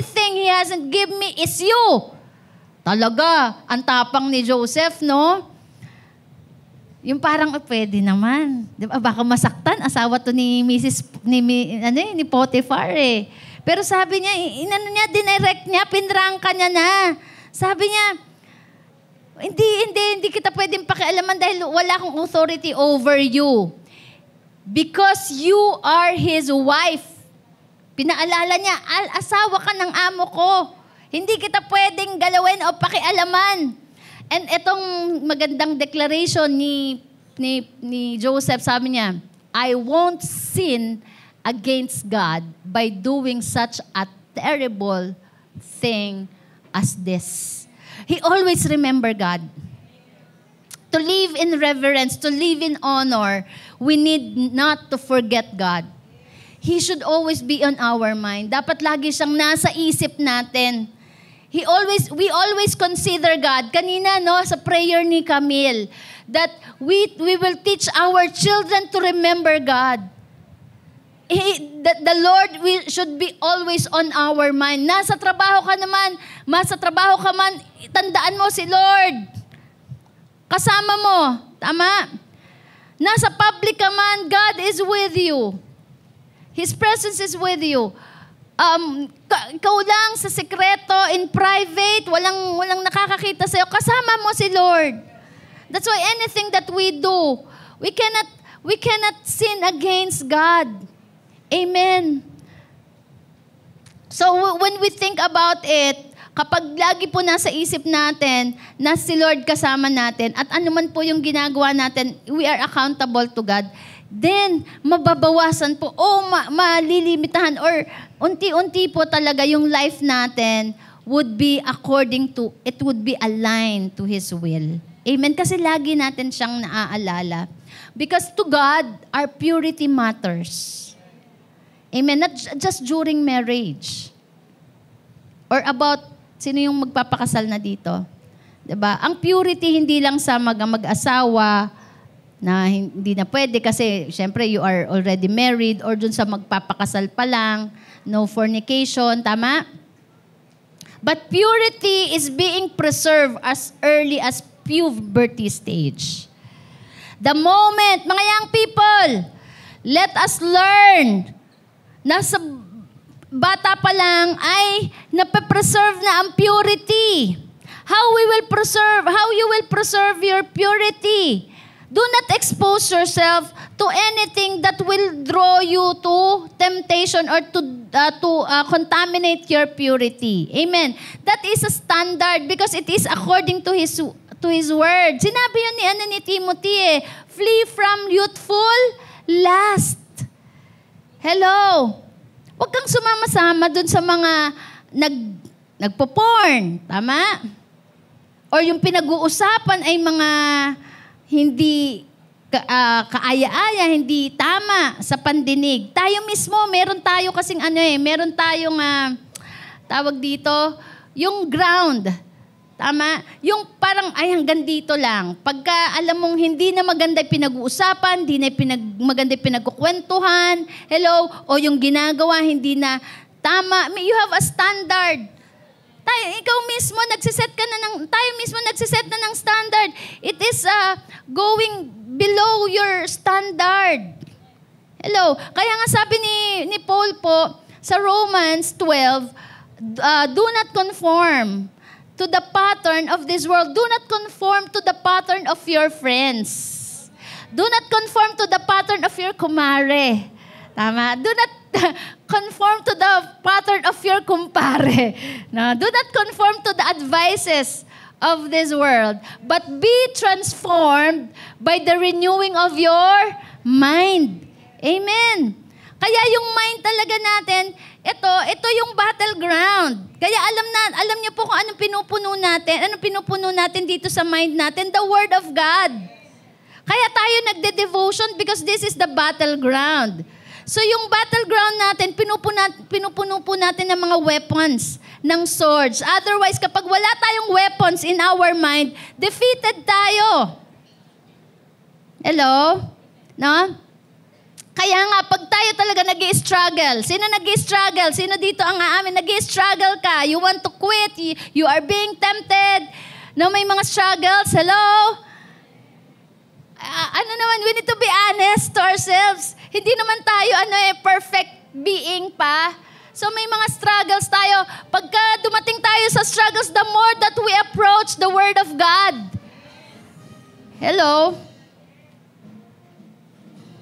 thing he hasn't given me is you. Talaga, ang tapang ni Joseph, no? Yung parang, pwede naman. Diba? Baka masaktan, asawa to ni ni Potiphar eh. Pero sabi niya, dinirect niya, pinrangka niya na. Sabi niya, hindi kita pwedeng pakialaman dahil wala akong authority over you. Because you are his wife. Pinaalala niya, asawa ka ng amo ko. Hindi kita pwedeng galawin o pakialaman. And itong magandang declaration ni Joseph, sabi niya, I won't sin against God by doing such a terrible thing as this. He always remember God. To live in reverence, to live in honor, we need not to forget God. He should always be on our mind. Dapat lagi siyang nasa isip natin. We always consider God. Kanina, sa prayer ni Camille, that we will teach our children to remember God. That the Lord should be always on our mind. Nasa trabaho ka man, tandaan mo si Lord. Kasama mo. Tama? Nasa public ka man, God is with you. His presence is with you. Ikaw lang sa sekreto, in private, walang nakakakita sa'yo, kasama mo si Lord. That's why anything that we do, we cannot sin against God. Amen. So when we think about it, kapag lagi po nasa isip natin na si Lord kasama natin at ano man po yung ginagawa natin, we are accountable to God, then mababawasan po o malilimitahan or unti-unti po talaga yung life natin would be aligned to His will. Amen? Kasi lagi natin siyang naaalala. Because to God, our purity matters. Amen? Not just during marriage. Or about, sino yung magpapakasal na dito? Diba? Ang purity hindi lang sa mag-asawa, na hindi na pwede kasi syempre you are already married or dun sa magpapakasal pa lang, no fornication, tama? But purity is being preserved as early as puberty stage. The moment, mga young people, let us learn na sa bata pa lang ay nape-preserve na ang purity. How you will preserve your purity? Do not expose yourself to anything that will draw you to temptation or to contaminate your purity. Amen. That is a standard because it is according to His word. Sinabi yun ni Timothy flee from youthful lust. Hello. Huwag kang sumama-sama dun sa mga nagpo-porn. Tama? Or yung pinag-uusapan ay mga hindi kaaya-aya, hindi tama sa pandinig. Tayo mismo, meron tayo kasing meron tayong tawag dito, yung ground. Tama? Yung parang, hanggang dito lang. Pagka alam mong hindi na maganda pinag-uusapan, hindi na maganda pinagkukwentuhan, hello, o yung ginagawa, hindi na tama, you have a standard. Ikaw mismo, tayo mismo nagsiset na ng standard. It is going below your standard. Hello? Kaya nga sabi ni Paul po, sa Romans 12, do not conform to the pattern of this world. Do not conform to the pattern of your friends. Do not conform to the pattern of your kumare. Tama? Do not conform to the pattern of your kumpare. No? Do not conform to the advices of this world. But be transformed by the renewing of your mind. Amen. Kaya yung mind talaga natin, ito yung battleground. Kaya alam niyo po kung anong pinupuno natin dito sa mind natin, the Word of God. Kaya tayo nagde-devotion because this is the battleground. So yung battleground natin, pinupuno po natin ng mga weapons, ng swords. Otherwise, kapag wala tayong weapons in our mind, defeated tayo. Hello? No? Kaya nga, pag tayo talaga nag-i-struggle, sino nag-i-struggle? Sino dito ang aamin nag-i-struggle ka? You want to quit? You are being tempted? No, may mga struggles? Hello? We need to be honest to ourselves. Hindi naman tayo, perfect being pa. So may mga struggles tayo. Pagka dumating tayo sa struggles, the more that we approach the Word of God. Hello?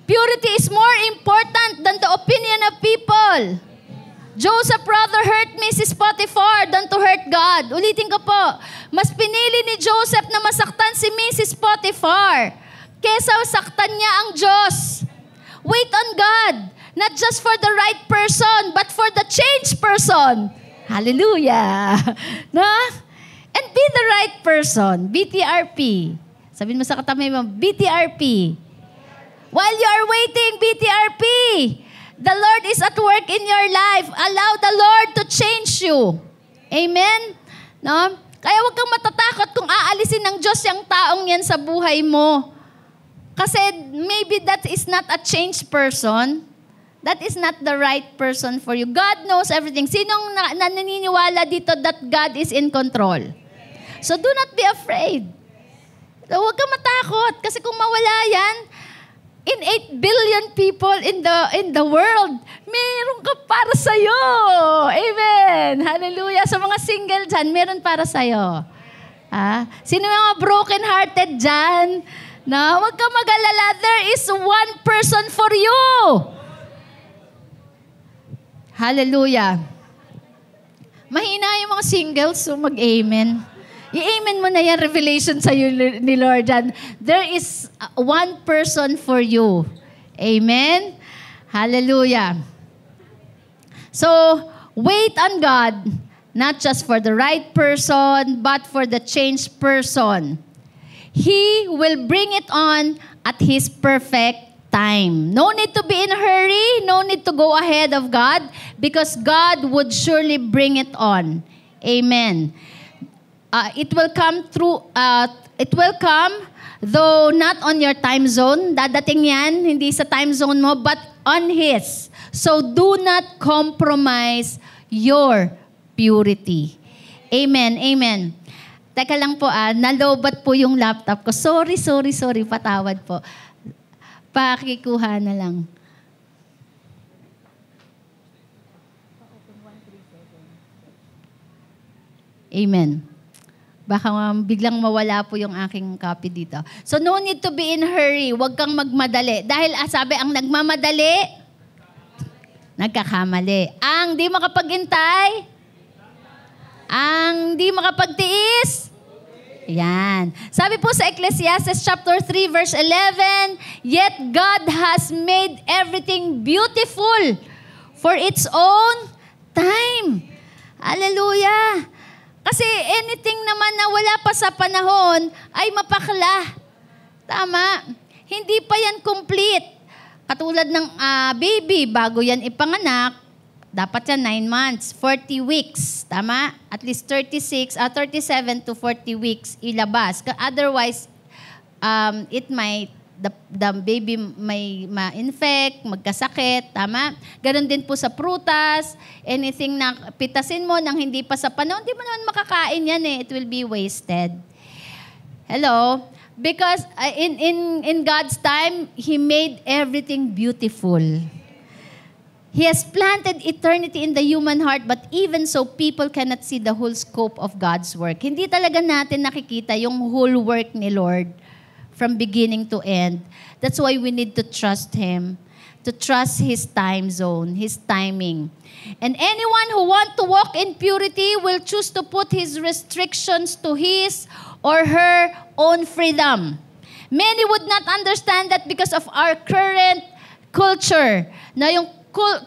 Purity is more important than the opinion of people. Joseph rather hurt Mrs. Potiphar than to hurt God. Ulitin ko po. Mas pinili ni Joseph na masaktan si Mrs. Potiphar kesa saktan niya ang Diyos. Wait on God. Not just for the right person, but for the changed person. Hallelujah. No? And be the right person. BTRP. Sabihin mo sa katamay mo, BTRP. While you are waiting, BTRP, the Lord is at work in your life. Allow the Lord to change you. Amen? No? Kaya huwag kang matatakot kung aalisin ng Diyos yung taong yan sa buhay mo. Kasi maybe that is not a changed person. That is not the right person for you. God knows everything. Sinong naniniwala dito that God is in control? So do not be afraid. So, huwag kang matakot. Kasi kung mawala yan, in 8 billion people in the world, meron ka para sa'yo. Amen. Hallelujah. Sa mga single dyan, meron para sa'yo. Sino yung mga broken-hearted dyan? No? Huwag ka mag-alala. There is one person for you. Hallelujah. Mahina yung mga singles, so mag-amen. I-amen mo na yan, revelation sa'yo ni Lord dyan. There is one person for you. Amen? Hallelujah. So, wait on God, not just for the right person, but for the changed person. He will bring it on at His perfect time. No need to be in a hurry. No need to go ahead of God because God would surely bring it on. Amen. It will come though not on your time zone. Dadating yan, hindi sa time zone mo, but on His. So do not compromise your purity. Amen, amen. Teka lang po, nalobat po yung laptop ko. Sorry, patawad po. Pakikuha na lang. Amen. Baka biglang mawala po yung aking copy dito. So no need to be in hurry. Huwag kang magmadali. Dahil sabi, ang nagmamadali, nagkakamali. Ang di makapag-intay, ang di makapagtiis, yan. Sabi po sa Ecclesiastes chapter 3 verse 11, yet God has made everything beautiful for its own time. Hallelujah! Kasi anything naman na wala pa sa panahon ay mapakla. Tama. Hindi pa yan complete. Katulad ng baby, bago yan ipanganak, dapat yan 9 months, 40 weeks. Tama? At least 37 to 40 weeks ilabas. Otherwise, the baby may ma-infect, magkasakit, tama? Ganon din po sa prutas, anything na pitasin mo nang hindi pa sa panahon, hindi mo naman makakain yan eh. It will be wasted. Hello? Because in God's time, He made everything beautiful. He has planted eternity in the human heart, but even so, people cannot see the whole scope of God's work. Hindi talaga natin nakikita yung whole work ni Lord from beginning to end. That's why we need to trust Him, to trust His time zone, His timing. And anyone who wants to walk in purity will choose to put his restrictions to his or her own freedom. Many would not understand that because of our current culture. Na yung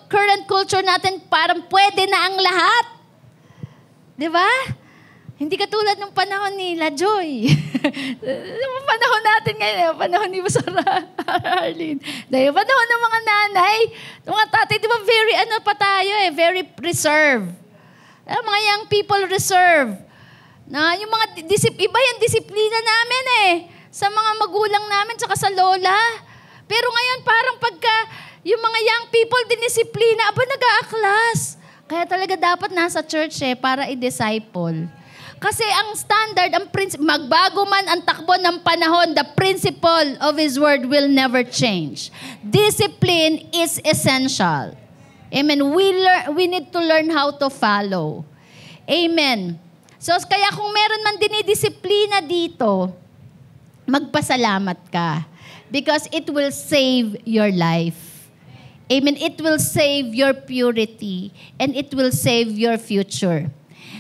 current culture natin parang pwede na ang lahat. Di ba? Hindi katulad ng panahon ni La Joy. Yung panahon natin ngayon, yung panahon ni Sarah Arlene. Yung panahon ng mga nanay, ng mga tatay, di ba very reserved. Mga young people reserve. Na yung mga iba yung disiplina namin sa mga magulang namin tsaka sa lola. Pero ngayon parang pagka yung mga young people dinisiplina, nag-aaklas. Kaya talaga dapat nasa church para i-disciple. Kasi ang standard, magbago man ang takbo ng panahon, the principle of His Word will never change. Discipline is essential. Amen. We need to learn how to follow. Amen. So, kaya kung meron man dinidisiplina dito, magpasalamat ka. Because it will save your life. Amen. It will save your purity. And it will save your future.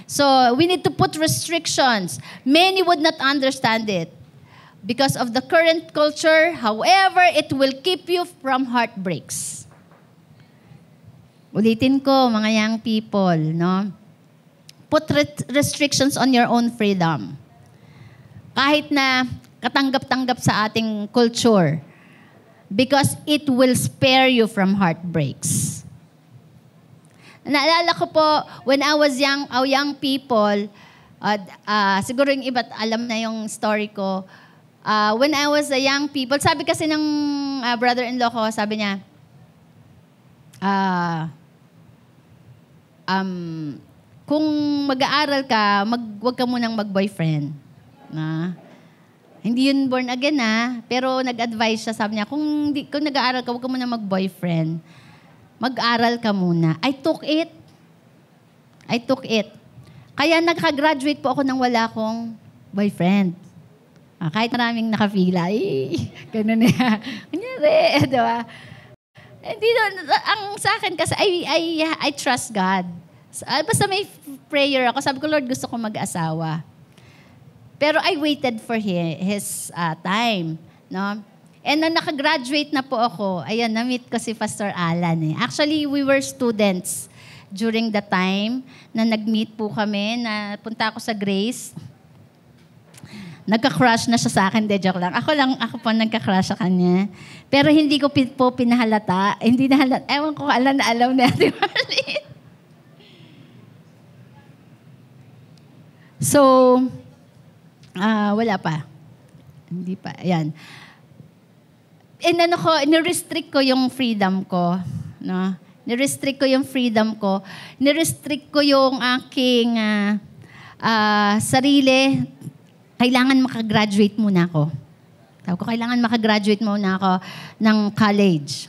So, we need to put restrictions. Many would not understand it because of the current culture. However, it will keep you from heartbreaks. Ulitin ko, mga young people, no? Put restrictions on your own freedom. Kahit na katanggap-tanggap sa ating culture. Because it will spare you from heartbreaks. Naalala ko po, when I was young people, siguro yung iba't alam na yung story ko. When I was a young people, sabi kasi ng brother-in-law ko, sabi niya, kung mag-aaral ka, huwag ka munang mag-boyfriend. Hindi yun born again pero nag-advise siya, sabi niya, kung nag-aaral ka, huwag ka munang mag-boyfriend. Mag-aral ka muna. I took it. Kaya nagka-graduate po ako nang wala akong boyfriend. Kahit maraming nakapila. Ganun na. Kunyari, diba? Ang sa akin kasi, I trust God. Basta may prayer ako. Sabi ko, Lord, gusto ko mag-asawa. Pero I waited for His time. No? And nung nakagraduate na po ako, na-meet ko si Pastor Alan. Actually, we were students during the time na nag-meet po kami, na punta ako sa Grace. Nagka-crush na siya sa akin, joke lang. Ako po nagka-crush sa kanya. Pero hindi ko po pinahalata. Hindi nahalata. Ewan ko, alam na Ate Marlene. So, wala pa. Hindi pa. Ayan. Nirestrict ko yung freedom ko. No? Nirestrict ko yung freedom ko. Nirestrict ko yung aking sarili. Kailangan makagraduate muna ako. Sabi ko, kailangan makagraduate muna ako ng college.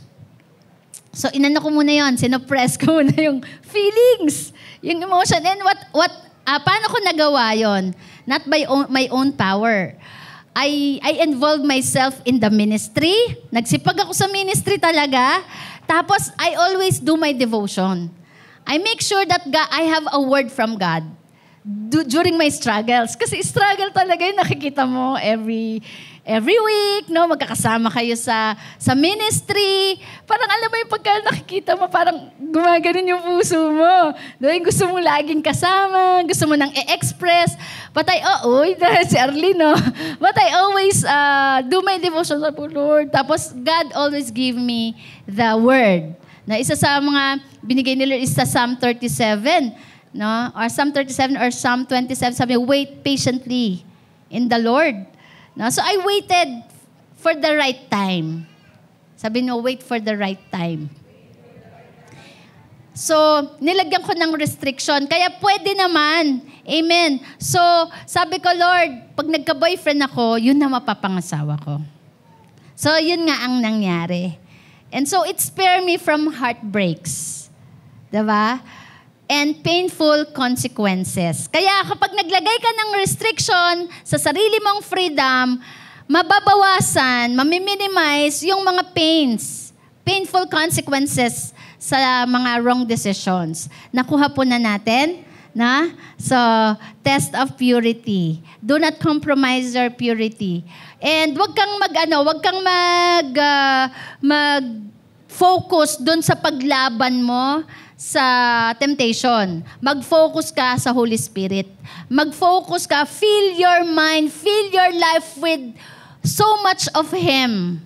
So, inano ko muna yun. Sinopress ko muna yung feelings, yung emotion. And paano ko nagawa yon? Not by my own power. I involved myself in the ministry. Nagsipag ako sa ministry talaga. Tapos, I always do my devotion. I make sure that I have a word from God. during my struggles. Kasi struggle talaga yung nakikita mo every week, no? Magkakasama kayo sa ministry. Parang alam mo yung pagka nakikita mo, parang gumaganon yung puso mo. Yung gusto mong laging kasama, gusto mo nang i-express. But si Arlene, no? But I always do my devotion sa Lord. Tapos God always give me the word. Na isa sa mga binigay nila is sa Psalm 37, no? Or Psalm 37 or Psalm 27, sabi, wait patiently in the Lord. No? So I waited for the right time. Sabi no, wait for the right time. So, nilagyan ko ng restriction. Kaya pwede naman. Amen. So, sabi ko, Lord, pag nagka-boyfriend ako, yun na mapapangasawa ko. So, yun nga ang nangyari. And so, it spared me from heartbreaks. Diba? And painful consequences. Kaya kapag naglagay ka ng restriction sa sarili mong freedom, mababawasan, mamiminimise yung mga painful consequences sa mga wrong decisions. Nakuha po na natin, na? So, test of purity. Do not compromise your purity. And wag kang mag-focus dun sa paglaban mo sa temptation. Mag-focus ka sa Holy Spirit. Mag-focus ka, fill your mind, fill your life with so much of Him.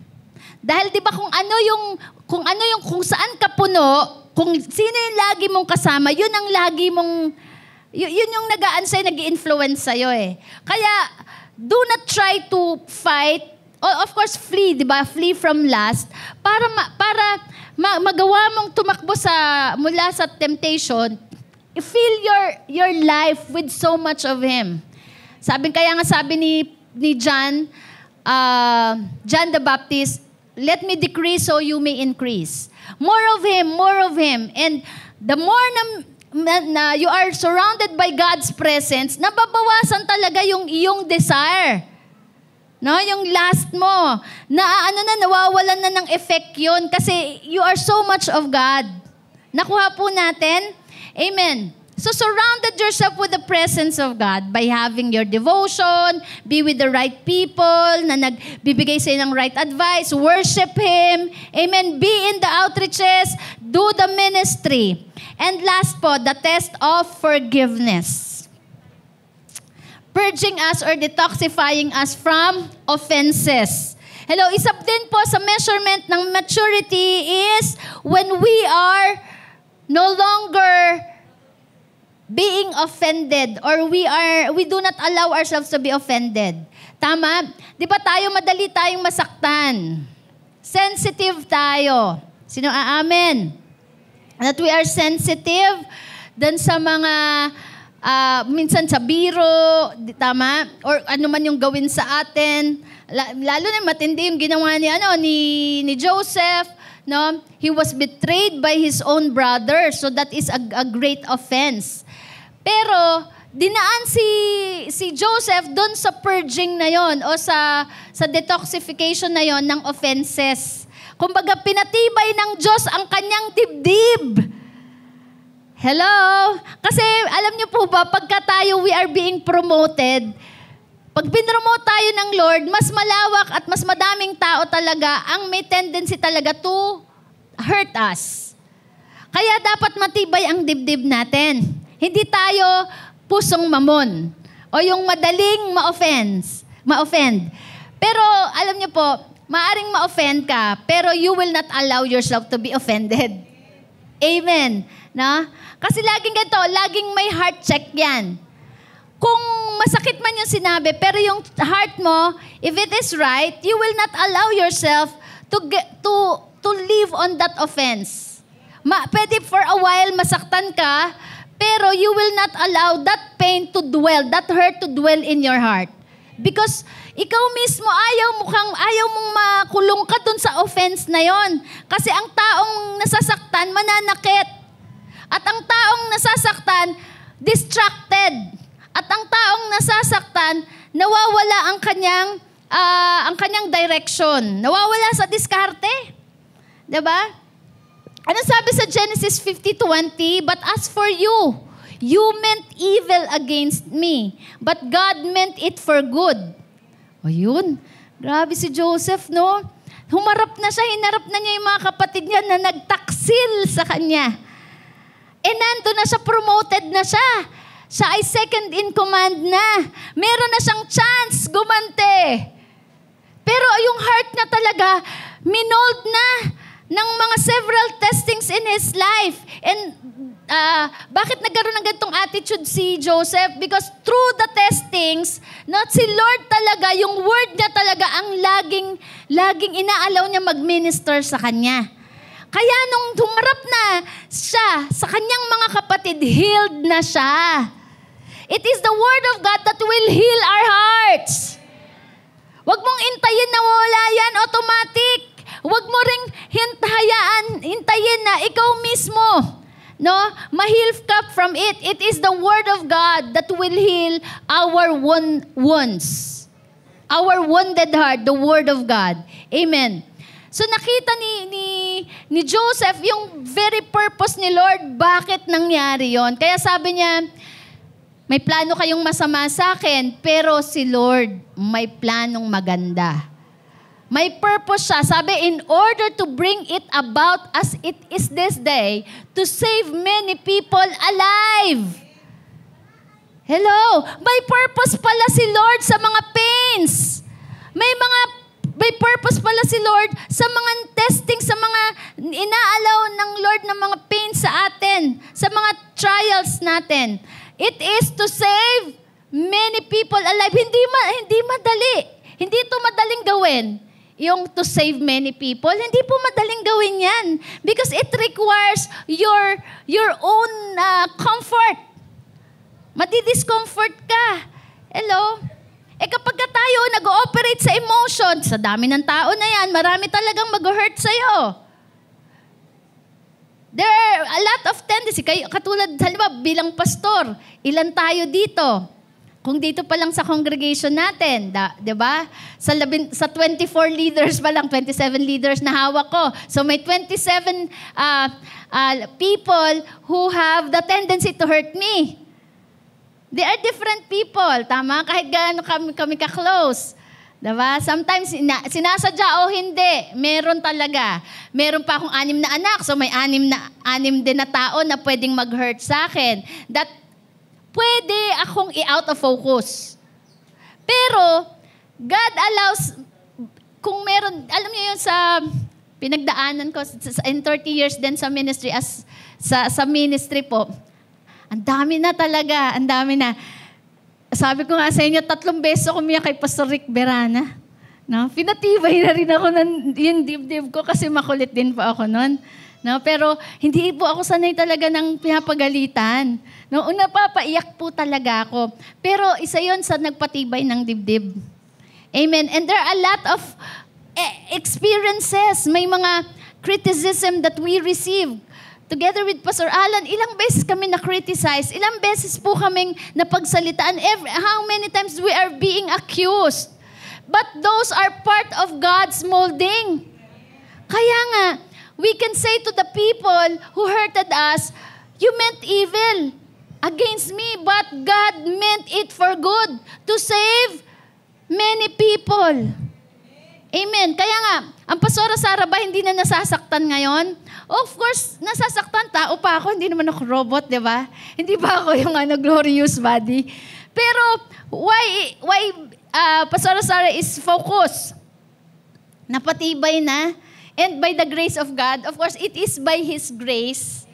Dahil 'di ba kung saan ka puno, kung sino yung lagi mong kasama, yun ang lagi mong yun yung nag-aansay, nag-i-influence sa'yo eh. Kaya do not try to fight. Of course, flee, 'di ba? Flee from lust para magawa mong tumakbo mula sa temptation. Fill your life with so much of Him. Sabi ni John the Baptist, let me decrease so you may increase. More of Him. And the more na you are surrounded by God's presence, nababawasan talaga yung iyong desire. No, yung last mo, nawawalan na ng effect yun kasi you are so much of God. Nakuha po natin? Amen. So surrounded yourself with the presence of God by having your devotion, be with the right people na nagbibigay sa ng right advice, worship Him. Amen. Be in the outreaches, do the ministry. And last po, the test of forgiveness. Purging us or detoxifying us from offenses. Hello, isa din po sa measurement ng maturity is when we are no longer being offended or we do not allow ourselves to be offended. Tama? Di ba madali tayong masaktan? Sensitive tayo. Sino aamen? That we are sensitive dun sa mga minsan sa biro, tama? Or ano man yung gawin sa atin. Lalo na matindi yung ginawa ni Joseph, no? He was betrayed by his own brother. So that is a great offense. Pero dinaan si Joseph doon sa purging na yon o sa detoxification na yon ng offenses. Kumbaga pinatibay ng Diyos ang kanyang dibdib. Hello? Kasi alam niyo po ba, pagka we are being promoted, pag pinromote tayo ng Lord, mas malawak at mas madaming tao talaga ang may tendency talaga to hurt us. Kaya dapat matibay ang dibdib natin. Hindi tayo pusong mamon o yung madaling ma-offend. Pero alam niyo po, maaring ma-offend ka, pero you will not allow yourself to be offended. Amen. No? Kasi laging may heart check yan. Kung masakit man yung sinabi, pero yung heart mo, if it is right, you will not allow yourself to live on that offense. Pwede for a while masaktan ka, pero you will not allow that pain to dwell, that hurt to dwell in your heart. Because ikaw mismo, ayaw mong makulong ka dun sa offense na yon. Kasi ang taong nasasaktan, mananakit. At ang taong nasasaktan, distracted. At ang taong nasasaktan, nawawala ang kanyang direction. Nawawala sa diskarte. Diba? Ano sabi sa Genesis 50:20? But as for you, You meant evil against me, but God meant it for good. O yun, grabe si Joseph, no? Humarap na siya, hinarap na niya yung mga kapatid niya na nagtaksil sa kanya. And nando na siya, promoted na siya. Siya ay second in command na. Meron na siyang chance gumante. Pero yung heart niya talaga, minold na ng mga several testings in his life. And bakit nagkaroon ng ganitong attitude si Joseph? Because through the testings, not si Lord talaga, yung word niya talaga ang laging inaalaw niya mag-minister sa kanya. Kaya nung humarap na siya sa kanyang mga kapatid, healed na siya. It is the word of God that will heal our hearts. Huwag mong intayin na wala yan, automatic. Huwag mo ring hintayin na ikaw mismo, no, ma-heal ka from it. It is the word of God that will heal our wounds. Our wounded heart, the word of God. Amen. So nakita ni Joseph yung very purpose ni Lord, bakit nangyari yon. Kaya sabi niya, may plano kayong masama sa akin, pero si Lord may planong maganda. May purpose siya. Sabi, in order to bring it about as it is this day, to save many people alive. Hello? May purpose pala si Lord sa mga pains. May purpose pala si Lord sa mga testing, sa mga inaalaw ng Lord ng mga pains sa atin, sa mga trials natin. It is to save many people alive. Hindi madali. Hindi ito madaling gawin. Yung to save many people, hindi po madaling gawin yan. Because it requires your own comfort. Madidiscomfort ka. Hello? Kapag tayo nag-ooperate sa emotion, sa dami ng tao na yan, marami talagang mag-hurt sa'yo. There are a lot of tendency. Katulad, halimbawa, bilang pastor, ilan tayo dito? Kung dito pa lang sa congregation natin, di ba? Sa 24 leaders pa lang, 27 leaders na hawak ko. So may 27 people who have the tendency to hurt me. They are different people, tama? Kahit gaano kami ka-close. Diba? Sometimes, sinasadya o hindi, meron talaga. Meron pa akong 6 na anak, so may 6 din na tao na pwedeng mag-hurt sa akin. That pwede akong i-out of focus. Pero, God allows, kung meron, alam niyo yun sa pinagdaanan ko, in 30 years din sa ministry, sa ministry po, ang dami na talaga, ang dami na. Sabi ko nga sa inyo, 3 beses ako umiyak kay Pastor Rick Berana. No? Pinatibay na rin ako yung dibdib ko kasi makulit din po ako noon. No? Pero hindi po ako sanay talaga ng pinapagalitan. No? Una papaiyak po talaga ako. Pero isa yon sa nagpatibay ng dibdib. Amen. And there are a lot of experiences. May mga criticism that we receive. Together with Pastor Alan, ilang beses kami na-criticize, ilang beses po kaming napagsalitaan, how many times we are being accused. But those are part of God's molding. Kaya nga, we can say to the people who hurted us, you meant evil against me, but God meant it for good to save many people. Amen. Kaya nga, ang Pastora Sara ba hindi na nasasaktan ngayon? Of course, nasasaktan. Tao pa ako, hindi naman ako robot, di ba? Hindi pa ako yung glorious body. Pero, why Pastora Sara is focused? Napatibay na. And by the grace of God, of course, it is by His grace.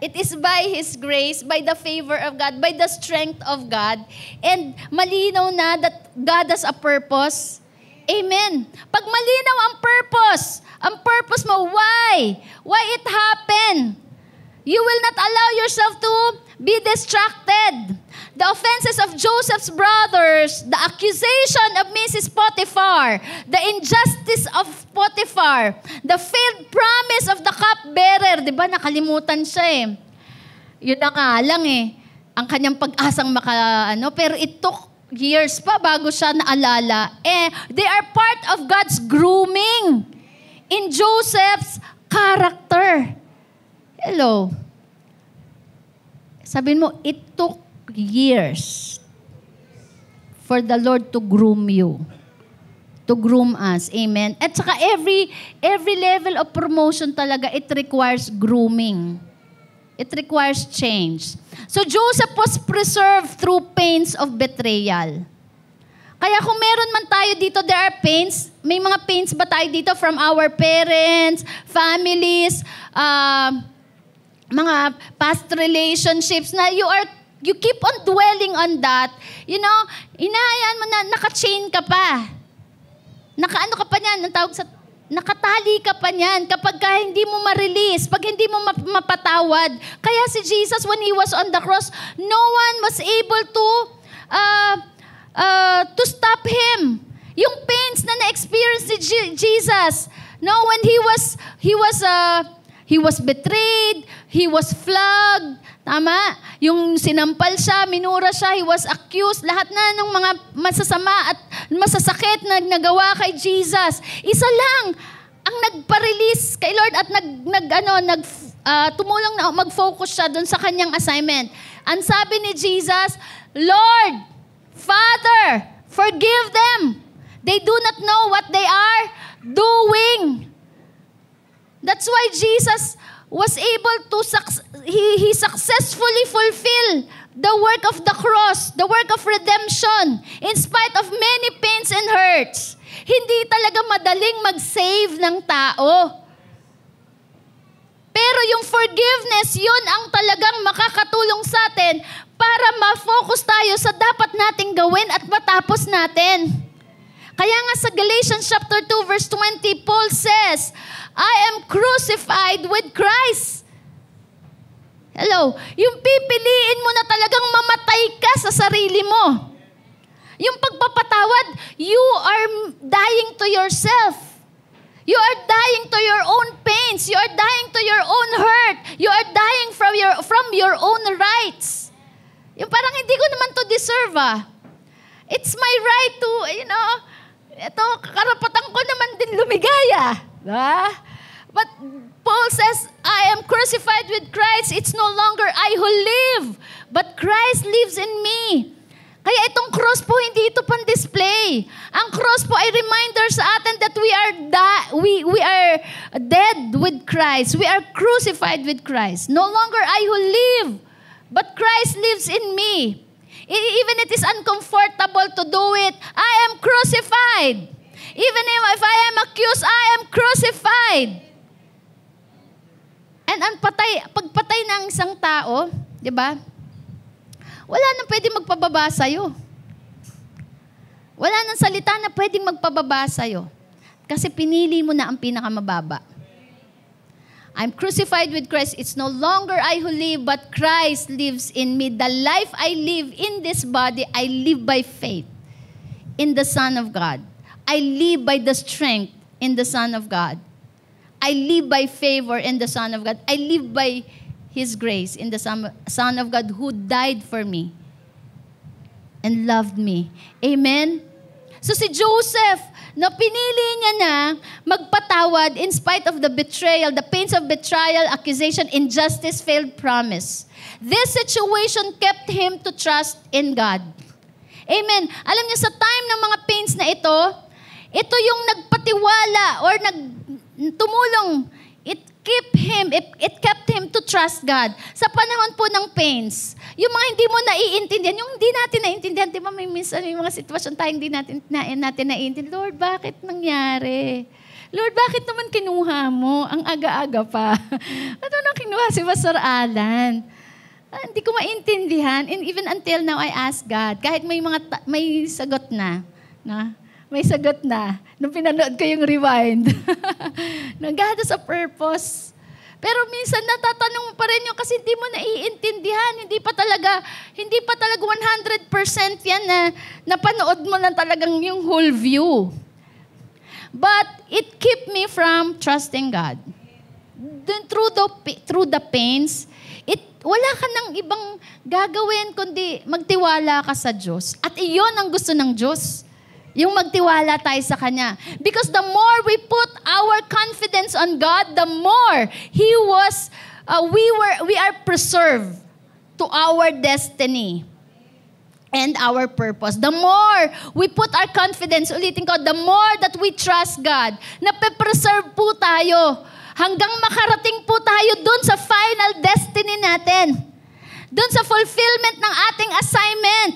It is by His grace, by the favor of God, by the strength of God. And malinaw na that God has a purpose. Amen. Pag malinaw ang purpose mo, why? Why it happened? You will not allow yourself to be distracted. The offenses of Joseph's brothers, the accusation of Mrs. Potiphar, the injustice of Potiphar, the failed promise of the cupbearer, di ba nakalimutan siya Yun na nga lang ang kanyang pag-asang pero it took years pa bago siya naalala. They are part of God's grooming in Joseph's character. Hello. Sabihin mo, it took years for the Lord to groom you. To groom us. Amen? At saka every level of promotion talaga, it requires grooming. It requires change. So Joseph was preserved through pains of betrayal. Kaya kung meron man tayo dito, there are pains. May mga pains ba tayo dito from our parents, families, mga past relationships na you keep on dwelling on that. You know, inahayaan mo na naka-chain ka pa. Naka-ano ka pa niyan? Ang tawag sa nakatali ka pa niyan kapag hindi mo ma-release, pag hindi mo mapatawad. Kaya si Jesus, when He was on the cross, no one was able to stop Him. Yung pains na na-experience ni Jesus. No, when He was betrayed, He was flogged, tama? Yung sinampal siya, minura siya, He was accused, lahat na ng mga masasama at masasakit na nagawa kay Jesus. Isa lang ang nagpa-release kay Lord at tumulong na mag-focus siya doon sa kanyang assignment. Ang sabi ni Jesus, Lord, Father, forgive them. They do not know what they are doing. That's why Jesus was able to, he successfully fulfill the work of the cross, the work of redemption, in spite of many pains and hurts. Hindi talaga madaling mag-save ng tao. Pero yung forgiveness, yun ang talagang makakatulong sa atin para ma-focus tayo sa dapat nating gawin at matapos natin. Kaya nga sa Galatians chapter 2 verse 20, Paul says, I am crucified with Christ. Hello, yung pipiliin mo na talagang mamatay ka sa sarili mo. Yung pagpapatawad, you are dying to yourself. You are dying to your own pains. You are dying to your own hurt. You are dying from your own rights. Yung parang hindi ko naman to deserve It's my right to, ito, karapatan ko naman din lumigaya. But Paul says, I am crucified with Christ. It's no longer I who live, but Christ lives in me. Kaya itong cross po, hindi ito pang-display. Ang cross po ay reminder sa atin that we are dead with Christ. We are crucified with Christ. No longer I who live, but Christ lives in me. Even it is uncomfortable to do it, I am crucified. Even if I am accused, I am crucified. And pagpatay ng isang tao, di ba? Wala nang pwedeng magpababa sa'yo. Wala nang salita na pwedeng magpababa sa'yo. Kasi pinili mo na ang pinakamababa. I'm crucified with Christ. It's no longer I who live, but Christ lives in me. The life I live in this body, I live by faith in the Son of God. I live by the strength in the Son of God. I live by favor in the Son of God. I live by His grace in the Son of God who died for me and loved me. Amen? So si Joseph, na pinili niya na magpatawad in spite of the betrayal, the pains of betrayal, accusation, injustice, failed promise. This situation kept him to trust in God. Amen. Alam niyo, sa time ng mga pains na ito yung nagpatiwala or tumulong. It kept him to trust God. Sa panahon po ng pains, yung mga hindi mo naiintindihan, yung hindi natin naiintindihan, di ba may minsan yung mga sitwasyon tayo hindi natin naiintindihan. Lord, bakit nangyari? Lord, bakit naman kinuha mo? Ang aga-aga pa. Ano nang kinuha si Pastor Alan? Hindi ko maintindihan. And even until now, I ask God, kahit may sagot na. May sagot na. Nung pinanood ko yung rewind. God has a purpose. Pero minsan natatanong mo pa rin yung kasi hindi mo naiintindihan. Hindi pa talaga 100% yan na napanood mo na talagang yung whole view. But it kept me from trusting God. Then through the pains, wala ka nang ibang gagawin kundi magtiwala ka sa Diyos. At iyon ang gusto ng Diyos. Yung magtiwala tayo sa Kanya. Because the more we put our confidence on God, the more we are preserved. to our destiny and our purpose. The more we put our confidence, ulitin ko, the more that we trust God, nape-preserve po tayo hanggang makarating po tayo dun sa final destiny natin. Dun sa fulfillment ng ating assignment.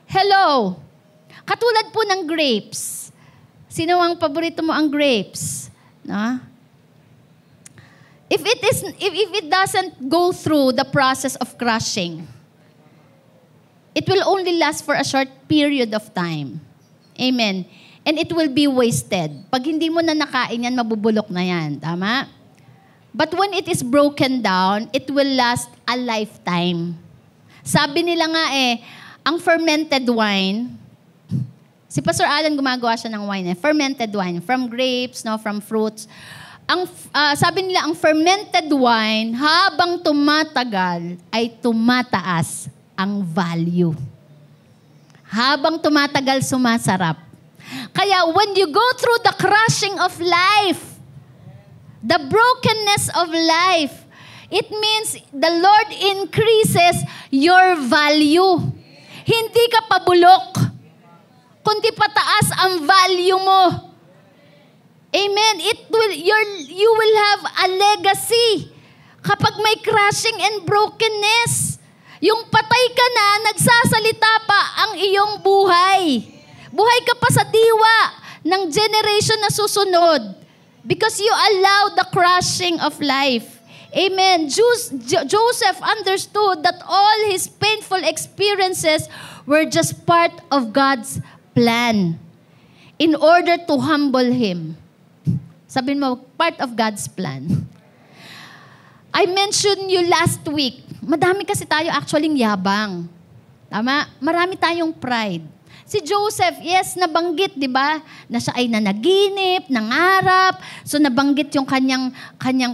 Hello. Katulad po ng grapes. Sino ang paborito mo ang grapes? No? If it doesn't go through the process of crushing, it will only last for a short period of time. Amen. And it will be wasted. Pag hindi mo na nakain yan, mabubulok na yan. Tama? But when it is broken down, it will last a lifetime. Sabi nila nga ang fermented wine, si Pastor Alan gumagawa siya ng wine fermented wine, from grapes, no, from fruits. Sabi nila, ang fermented wine, habang tumatagal, ay tumataas ang value. Habang tumatagal, sumasarap. Kaya when you go through the crushing of life, the brokenness of life, it means the Lord increases your value. Hindi ka pabulok, kundi pataas ang value mo. Amen. You will have a legacy kapag may crushing and brokenness. Yung patay ka na, nagsasalita pa ang iyong buhay. Buhay ka pa sa diwa ng generation na susunod because you allow the crushing of life. Amen. Joseph understood that all his painful experiences were just part of God's plan in order to humble him. Sabihin mo, part of God's plan. I mentioned you last week. Madami kasi tayo actually yabang. Tama? Marami tayong pride. Si Joseph, yes, nabanggit, di ba? Na siya ay nanaginip, nangarap. So nabanggit yung kanyang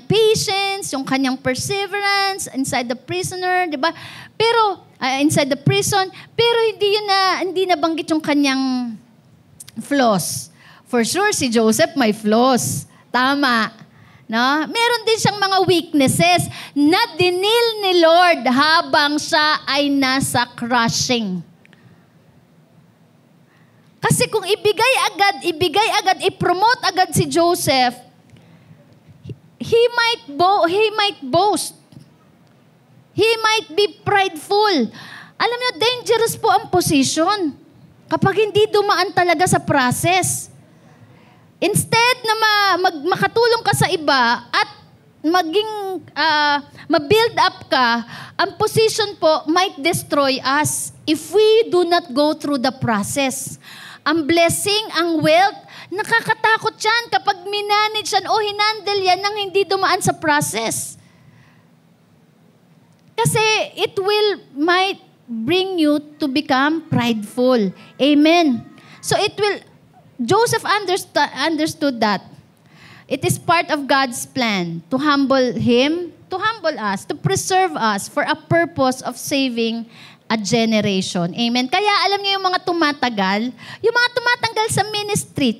patience, yung kanyang perseverance inside the prisoner, di ba? Pero, inside the prison, pero hindi nabanggit yung kanyang flaws. For sure, si Joseph may flaws. Tama. No? Meron din siyang mga weaknesses na dinil ni Lord habang siya ay nasa crushing. Kasi kung ibigay agad, i-promote agad si Joseph, he might boast. He might be prideful. Alam niyo, dangerous po ang position kapag hindi dumaan talaga sa process. Instead na makatulong ka sa iba at maging ma-build up ka, ang position po might destroy us if we do not go through the process. Ang blessing, ang wealth, nakakatakot yan kapag minanage yan o hinandle yan nang hindi dumaan sa process. Kasi it might bring you to become prideful. Amen. So Joseph understood that. It is part of God's plan to humble him, to humble us, to preserve us for a purpose of saving a generation. Amen. Kaya alam niyo yung mga tumatanggal sa ministry,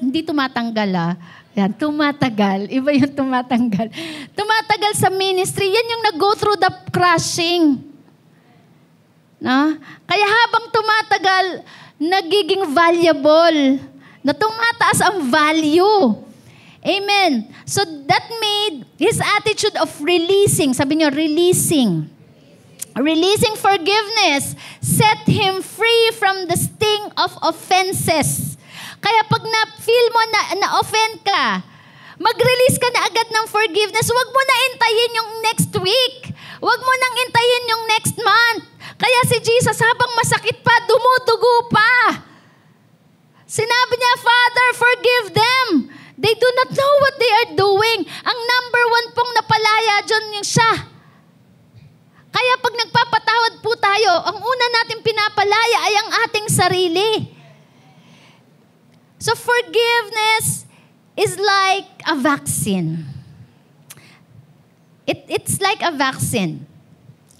hindi tumatanggal Yan, tumatagal. Iba yung tumatanggal. Tumatagal sa ministry, yan yung nag-go through the crushing. No? Kaya habang tumatagal, nagiging valuable. Na tumataas ang value. Amen. So that made his attitude of releasing, sabi niyo, releasing forgiveness, set him free from the sting of offenses. Kaya pag na-feel mo na-offend ka, mag-release ka na agad ng forgiveness. Huwag mo na intayin yung next week. Huwag mo nang intayin yung next month. Kaya si Jesus, habang masakit pa, dumudugo pa. Sinabi niya, Father, forgive them. They do not know what they are doing. Ang number one pong napalaya dyan yung siya. Kaya pag nagpapatawad po tayo, ang una natin pinapalaya ay ang ating sarili. So forgiveness is like a vaccine. It's like a vaccine.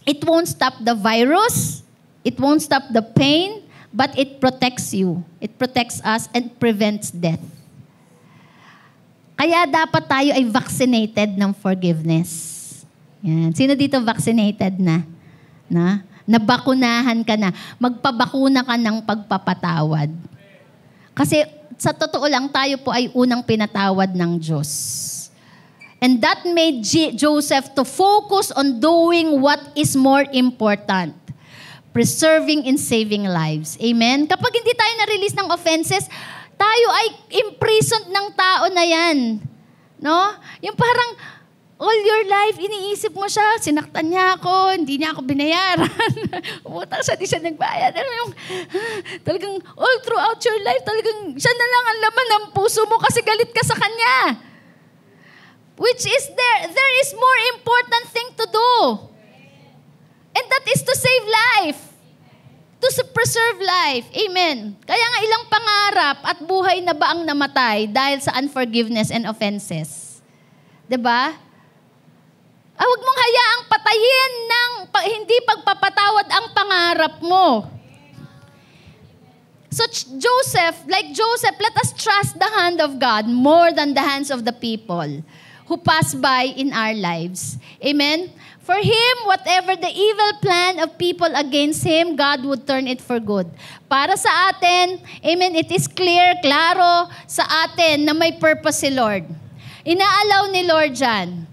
It won't stop the virus. It won't stop the pain. But it protects you. It protects us and prevents death. Kaya dapat tayo ay vaccinated ng forgiveness. Yan. Sino dito vaccinated na? Nabakunahan ka na. Magpabakuna ka ng pagpapatawad. Kasi sa totoo lang, tayo po ay unang pinatawad ng Diyos. And that made Joseph to focus on doing what is more important. Preserving and saving lives. Amen? Kapag hindi tayo na-release ng offenses, tayo ay imprisoned ng tao na yan. No? Yung parang, all your life, iniisip mo siya, sinaktan niya ako, hindi niya ako binayaran. Umutang siya, di siya nagbayad. Talagang all throughout your life, talagang siya na lang ang laman ng puso mo kasi galit ka sa kanya. Which is there is more important thing to do. And that is to save life. To preserve life. Amen. Kaya nga ilang pangarap at buhay na ba ang namatay dahil sa unforgiveness and offenses. 'Di ba? Huwag mong hayaang patayin ng hindi pagpapatawad ang pangarap mo. So Joseph, let us trust the hand of God more than the hands of the people who pass by in our lives. Amen? For him, whatever the evil plan of people against him, God would turn it for good. Para sa atin, amen, it is clear, klaro sa atin na may purpose si Lord. Inaalaw ni Lord dyan.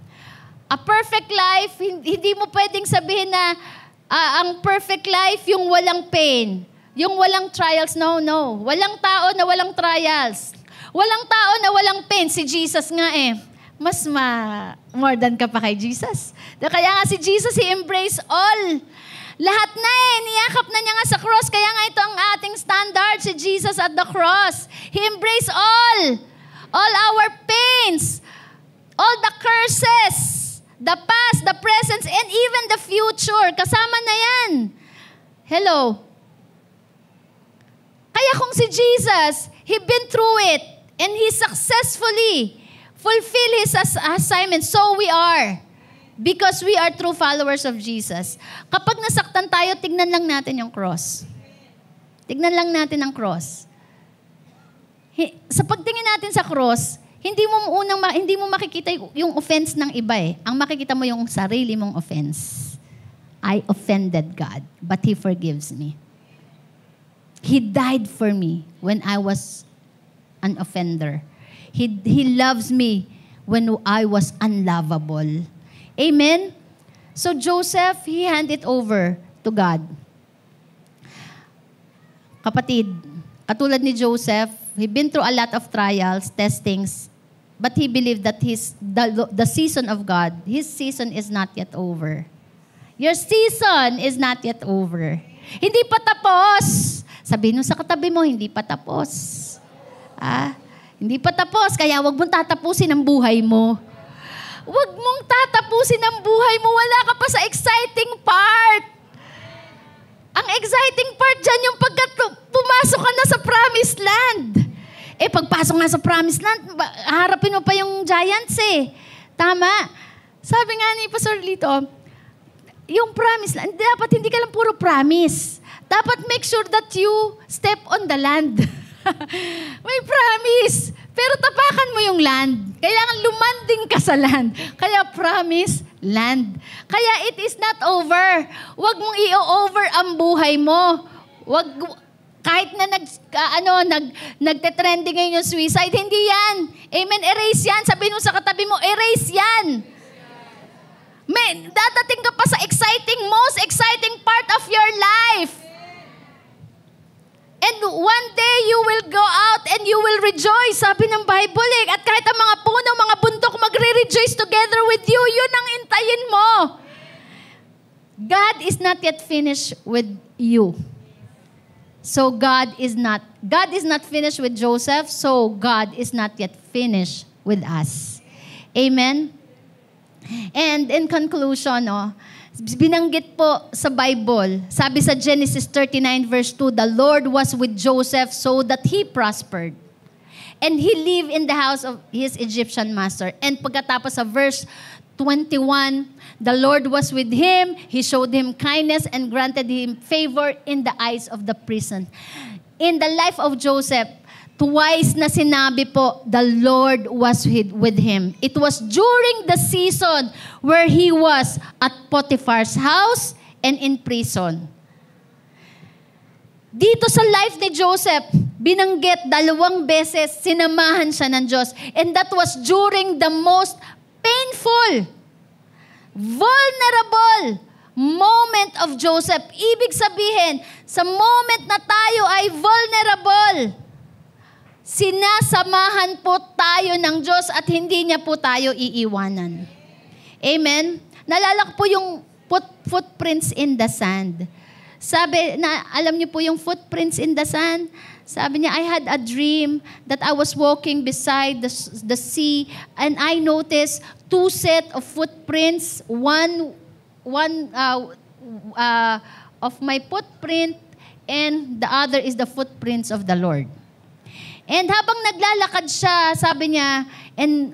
A perfect life, hindi mo pwedeng sabihin na ang perfect life yung walang pain, yung walang trials. No. Walang tao na walang trials. Walang tao na walang pain. Si Jesus nga mas more than ka pa kay Jesus. Kaya nga si Jesus, He embraced all. Lahat na niyakap na niya nga sa cross. Kaya nga ito ang ating standard, si Jesus at the cross. He embraced all our pains, all the curses, the past, the present, and even the future. Kasama na yan. Hello. Kaya kung si Jesus, He been through it, and He successfully fulfill His assignment. So we are. Because we are true followers of Jesus. Kapag nasaktan tayo, tignan lang natin yung cross. Tignan lang natin ang cross. Sa pagtingin natin sa cross, hindi mo makikita yung offense ng iba . Ang makikita mo yung sarili mong offense. I offended God, but He forgives me. He died for me when I was an offender. He loves me when I was unlovable. Amen? So Joseph, he handed over to God. Kapatid, katulad ni Joseph, he been through a lot of trials, testings, but he believed that the season of God, his season is not yet over. Your season is not yet over. Hindi pa tapos. Sabihin mo sa katabi mo, hindi pa tapos. Hindi pa tapos, kaya wag mong tatapusin ang buhay mo. Wag mong tatapusin ang buhay mo, wala ka pa sa exciting part. Ang exciting part dyan yung pagka pumasok ka na sa promised land. Pagpasok nga sa promised land, harapin mo pa yung giants Tama. Sabi nga ni Pastor Lito, yung promised land, dapat hindi ka lang puro promise. Dapat make sure that you step on the land. May promise. Pero tapakan mo yung land. Kailangan lumanding ka sa land. Kaya promise, land. Kaya it is not over. Huwag mong i-over ang buhay mo. Kahit na nagte-trending ngayon yung suicide, hindi yan. Amen, erase yan. Sabihin mo sa katabi mo, erase yan. Dadating ka pa sa most exciting part of your life. And one day you will go out and you will rejoice. Sabi ng Bible At kahit ang mga puno, mga bundok, magre-rejoice together with you. Yun ang intayin mo. God is not yet finished with you. So God is not finished with Joseph, so God is not yet finished with us. Amen? And in conclusion, binanggit po sa Bible, sabi sa Genesis 39 verse 2, the Lord was with Joseph so that he prospered. And he lived in the house of his Egyptian master. And pagkatapos sa verse 21, the Lord was with him, He showed him kindness and granted him favor in the eyes of the prison. In the life of Joseph, twice na sinabi po, the Lord was with him. It was during the season where he was at Potiphar's house and in prison. Dito sa life ni Joseph, binanggit 2 beses, sinamahan siya ng Diyos. And that was during the most painful, vulnerable moment of Joseph. Ibig sabihin, sa moment na tayo ay vulnerable, sinasamahan po tayo ng Diyos at hindi niya po tayo iiwanan. Amen? Nalala ko po yung footprints in the sand. Sabi, alam niyo po yung footprints in the sand? Sabi niya, I had a dream that I was walking beside the sea and I noticed 2 set of footprints. One of my footprint and the other is the footprints of the Lord. And habang naglalakad siya, sabi niya, and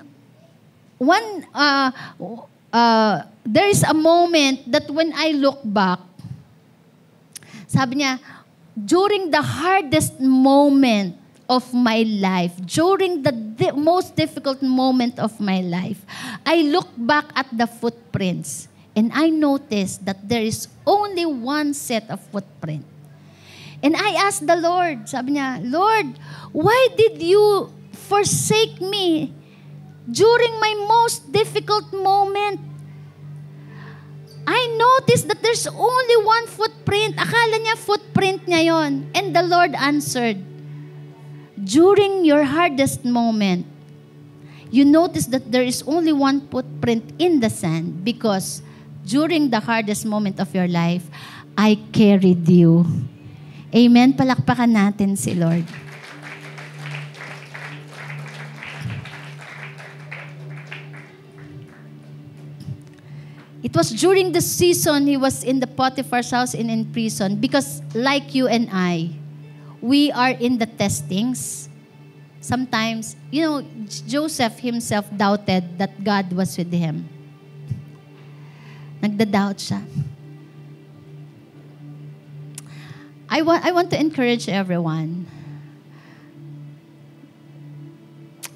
there is a moment that when I look back, sabi niya, during the hardest moment of my life, during the most difficult moment of my life, I look back at the footprints and I noticed that there is only 1 set of footprint. And I asked the Lord, sabi niya, Lord, why did you forsake me during my most difficult moment? I noticed that there's only 1 footprint. Akala niya footprint niya yon. And the Lord answered, during your hardest moment, you notice that there is only 1 footprint in the sand because during the hardest moment of your life, I carried you. Amen? Palakpakan natin si Lord. It was during the season he was in the Potiphar's house and in prison because like you and I, we are in the testings. Sometimes, Joseph himself doubted that God was with him. Nagda-doubt siya. I want to encourage everyone.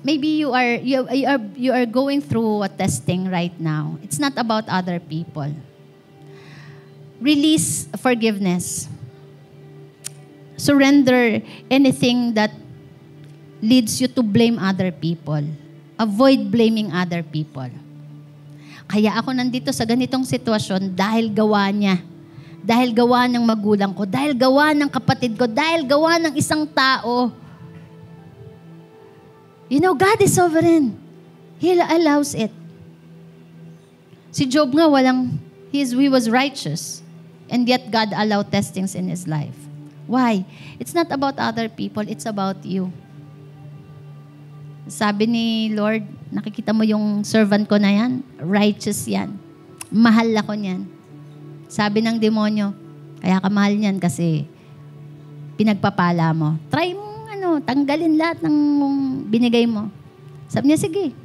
Maybe you are going through a testing right now. It's not about other people. Release forgiveness. Surrender anything that leads you to blame other people. Avoid blaming other people. Kaya ako nandito sa ganitong sitwasyon dahil gawa niya. Dahil gawa ng magulang ko. Dahil gawa ng kapatid ko. Dahil gawa ng isang tao. God is sovereign. He allows it. Si Job nga he was righteous. And yet God allowed testings in his life. Why? It's not about other people, it's about you. Sabi ni Lord, nakikita mo yung servant ko na yan? Righteous yan. Mahal ako niyan. Sabi ng demonyo, kaya ka mahal niyan kasi pinagpapala mo. Try mo, tanggalin lahat ng binigay mo. Sabi niya, sige.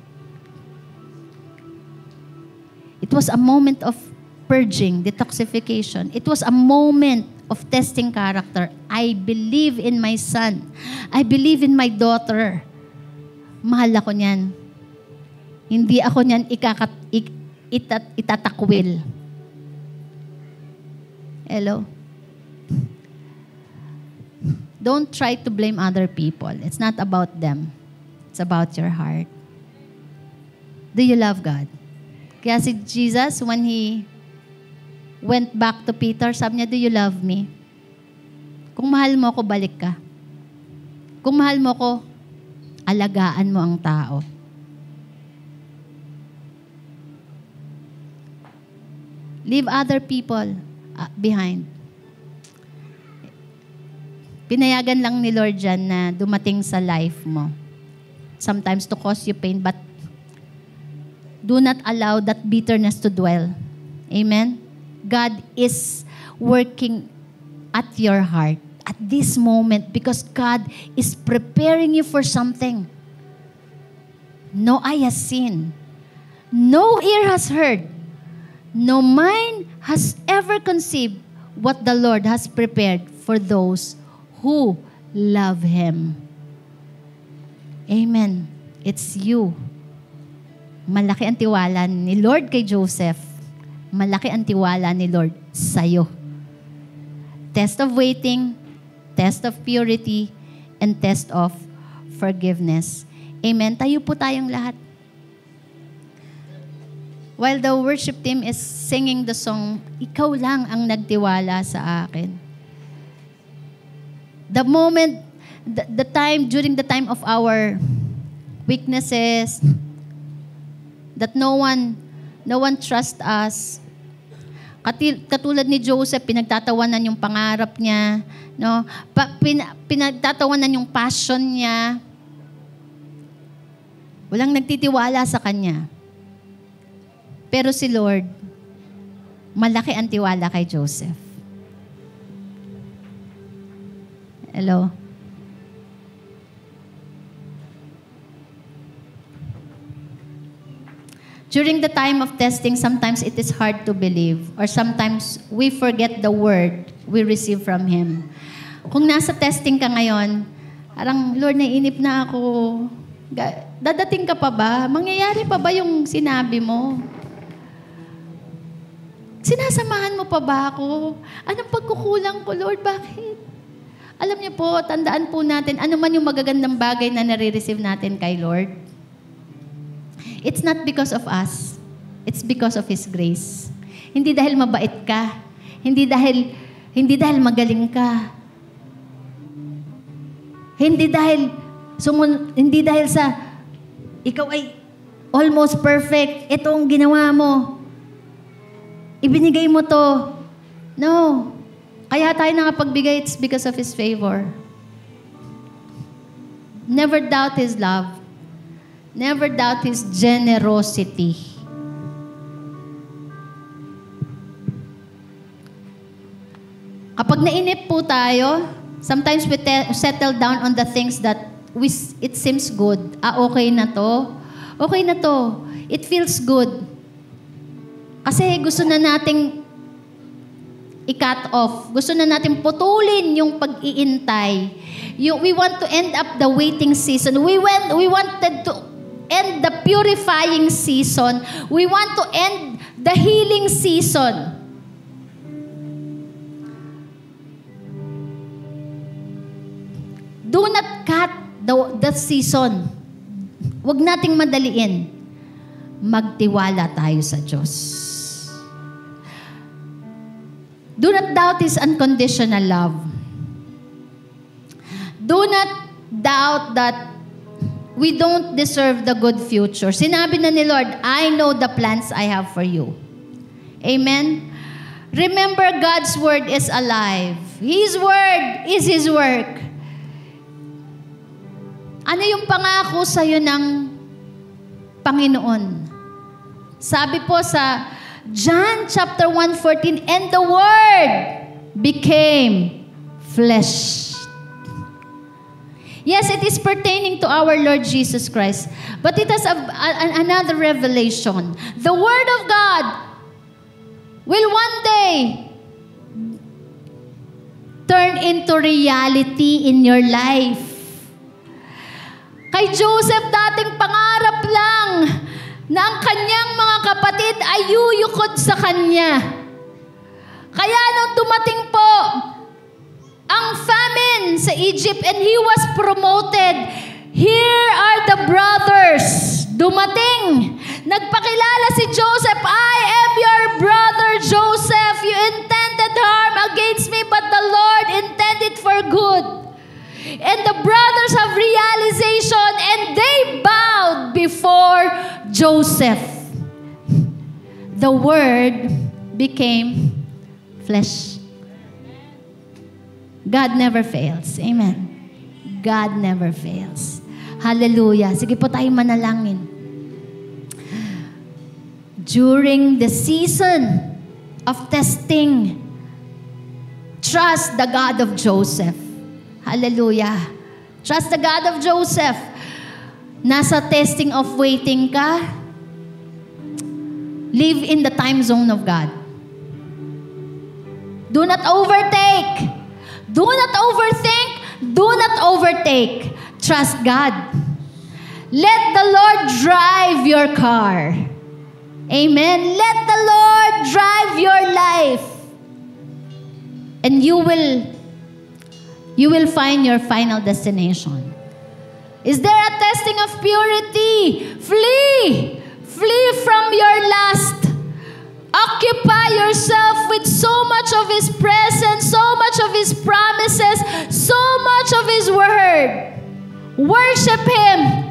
It was a moment of purging, detoxification. It was a moment of testing character. I believe in my son. I believe in my daughter. Mahal ako niyan. Hindi ako niyan itatakwil. Hello? Don't try to blame other people. It's not about them. It's about your heart. Do you love God? Kaya si Jesus, when He went back to Peter, sabi niya, do you love me? Kung mahal mo ako, balik ka. Kung mahal mo ako, alagaan mo ang tao. Leave other people behind. Pinayagan lang ni Lord dyan na dumating sa life mo. Sometimes to cause you pain, but do not allow that bitterness to dwell. Amen? God is working at your heart at this moment because God is preparing you for something. No eye has seen, no ear has heard, no mind has ever conceived what the Lord has prepared for those who love Him. Amen. It's you. Malaki ang tiwala ni Lord kay Joseph malaki ang tiwala ni Lord sa'yo. Test of waiting, test of purity, and test of forgiveness. Amen. Tayo po tayong lahat. While the worship team is singing the song, ikaw lang ang nagtiwala sa akin. The moment, the time, during the time of our weaknesses, that no one trusts us. Katulad ni Joseph, pinagtatawanan yung pangarap niya, no? Pinagtatawanan yung passion niya. Walang nagtitiwala sa kanya. Pero si Lord, malaki ang tiwala kay Joseph. Hello? During the time of testing, sometimes it is hard to believe, or sometimes we forget the word we receive from Him. Kung nasa testing ka ngayon, parang, Lord, naiinip na ako. Dadating ka pa ba? Mangyayari pa ba yung sinabi mo? Sinasamahan mo pa ba ako? Anong pagkukulang ko, Lord? Bakit? Alam niyo po, tandaan po natin, ano man yung magagandang bagay na nare-receive natin kay Lord, it's not because of us. It's because of His grace. Hindi dahil mabait ka. Hindi dahil magaling ka. Hindi dahil sa ikaw ay almost perfect. Ito ang ginawa mo. Ibinigay mo to. No. Kaya tayo nakapagbigay, it's because of His favor. Never doubt His love. Never doubt His generosity. Kapag nainip po tayo, sometimes we settle down on the things that it seems good. Okay na to. Okay na to. It feels good. Kasi gusto na nating i-cut off. Gusto na nating putulin yung pag-iintay. We want to end up the waiting season. We wanted to end the purifying season. We want to end the healing season. Do not cut the season. Huwag nating madaliin. Magtiwala tayo sa Diyos. Do not doubt His unconditional love. Do not doubt that we don't deserve the good future. Sinabi na ni Lord, I know the plans I have for you. Amen? Remember, God's word is alive. His word is His work. Ano yung pangako sa'yo ng Panginoon? Sabi po sa John chapter 1:14, and the Word became flesh. Yes, it is pertaining to our Lord Jesus Christ. But it has another revelation. The Word of God will one day turn into reality in your life. Kay Joseph, dating pangarap lang na ang kanyang mga kapatid ay yuyukod sa kanya. Kaya nung dumating po ang famine sa Egypt and he was promoted, here are the brothers. Dumating. Nagpakilala si Joseph, I am your brother Joseph. You intended harm against me, but the Lord intended for good. And the brothers have realization and they bowed before Joseph. The Word became flesh. God never fails. Amen. God never fails. Hallelujah. Sige po tayo manalangin. During the season of testing, trust the God of Joseph. Hallelujah. Trust the God of Joseph. Nasa testing of waiting ka, live in the time zone of God. Do not overtake. Do not overthink. Do not overtake. Trust God. Let the Lord drive your car. Amen. Let the Lord drive your life. And you will find your final destination. Is there a testing of purity? Flee! Flee from your lust. Occupy yourself with so much of His presence, so much of His promises, so much of His word. Worship Him.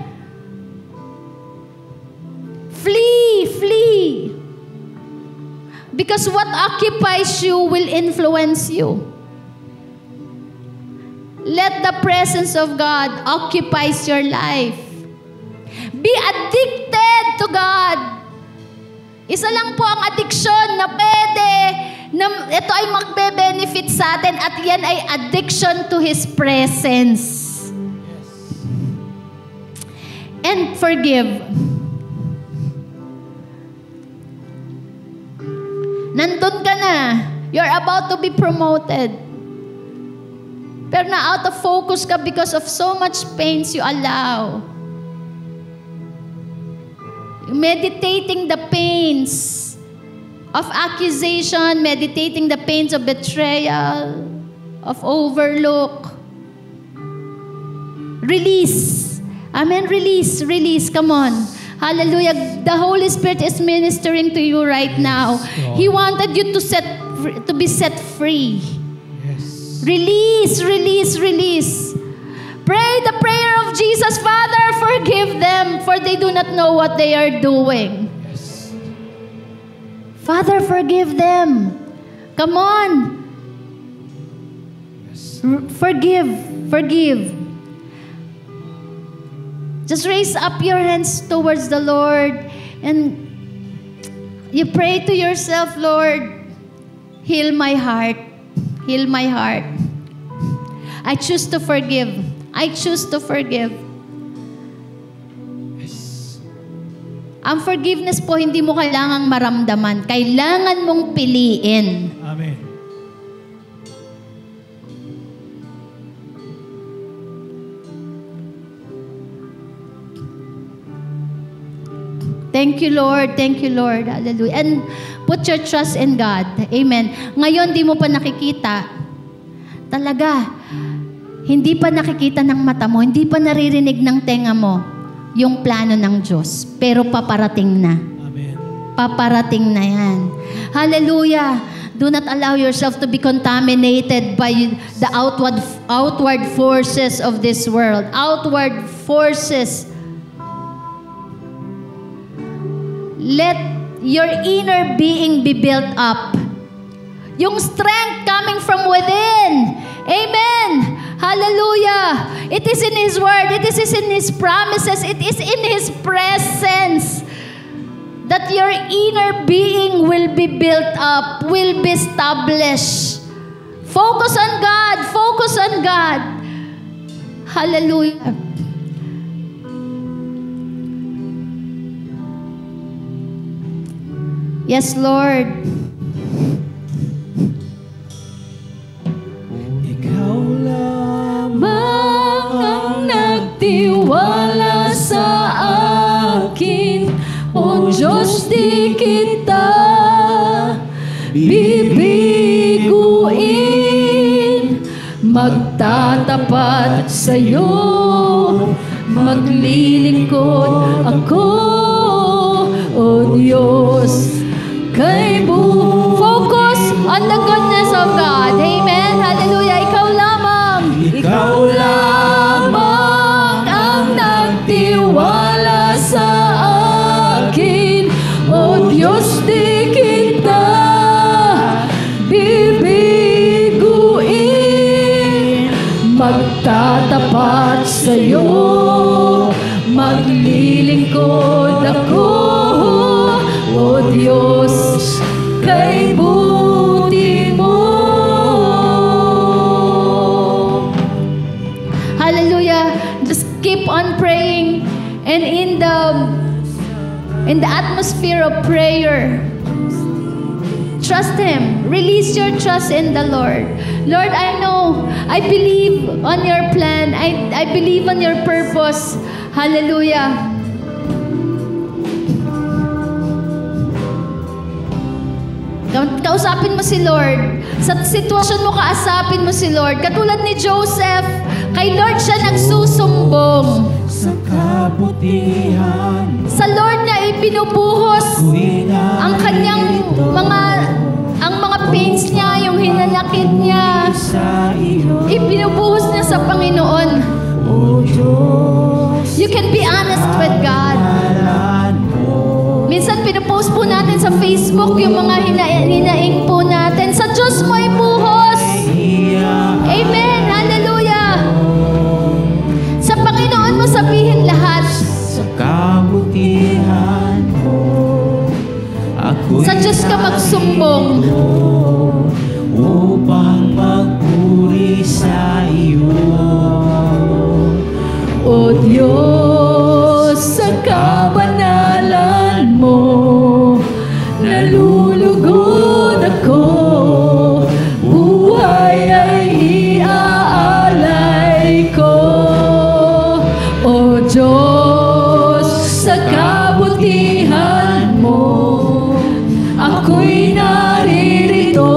Flee, flee. Because what occupies you will influence you. Let the presence of God occupies your life. Be addicted to God. Isa lang po ang addiction na pwede, na ito ay magbe-benefit sa atin at yan ay addiction to His presence. And forgive. Nandun ka na. You're about to be promoted. Pero na out of focus ka because of so much pains you allow. Meditating the pains of accusation, meditating the pains of betrayal, of overlook. Release. Amen. Release. Release. Come on. Hallelujah. The Holy Spirit is ministering to you right now. He wanted you to be set free. Yes. Release, release, release. Pray the prayer of Jesus. Father, forgive them, for they do not know what they are doing. Yes. Father, forgive them. Come on. Yes. Forgive. Forgive. Just raise up your hands towards the Lord and you pray to yourself, Lord, heal my heart. Heal my heart. I choose to forgive. I choose to forgive. Yes. Ang forgiveness po, hindi mo kailangang maramdaman. Kailangan mong piliin. Amen. Thank you, Lord. Thank you, Lord. Hallelujah. And put your trust in God. Amen. Ngayon, di mo pa nakikita. Talaga, hindi pa nakikita ng mata mo, hindi pa naririnig ng tenga mo yung plano ng Diyos. Pero paparating na. Amen. Paparating na yan. Hallelujah. Do not allow yourself to be contaminated by the outward forces of this world. Outward forces. Let your inner being be built up. Yung strength coming from within. Amen. Hallelujah. It is in His Word. It is in His promises. It is in His presence that your inner being will be built up, will be established. Focus on God. Focus on God. Hallelujah. Yes, Lord. Ikaw Lamang ang nagtiwala sa akin, O Diyos, di kita bibiguin. Magtatapat sa'yo, maglilingkod ako, O Diyos. Focus on the goodness of God. Amen. Hallelujah. Ikaw lamang. Ikaw lamang ang nagtiwala sa akin. O Diyos, di kita bibiguin. Magtatapat sa'yo, maglilingkod ako, O Diyos, kay buti mo. Hallelujah. Just keep on praying. And in the atmosphere of prayer, trust Him. Release your trust in the Lord. Lord, I know, I believe on your plan. I believe on your purpose. Hallelujah. Kausapin mo si Lord. Sa sitwasyon mo, kaasapin mo si Lord. Katulad ni Joseph, kay Lord siya nagsusumbong. Sa kabutihan, Sa Lord niya ipinubuhos ang kanyang mga pains niya, yung hinanakit niya. sa iyo, Ipinubuhos niya sa Panginoon. O Diyos, You can be honest with God. aran mo. Minsan pinupost po natin sa Facebook yung mga hinaing po natin. Sa Diyos mo ibuhos. Amen. Hallelujah. Sa Panginoon mo sabihin lahat. Sa kabutihan mo, ako'y Sa Diyos ka magsumbong. upang magpuri sa iyo. O Diyos, sa kabanalan mo, nalulugod ako. Buhay ay iaalay ko. O Diyos, sa kabutihan mo, ako'y naririto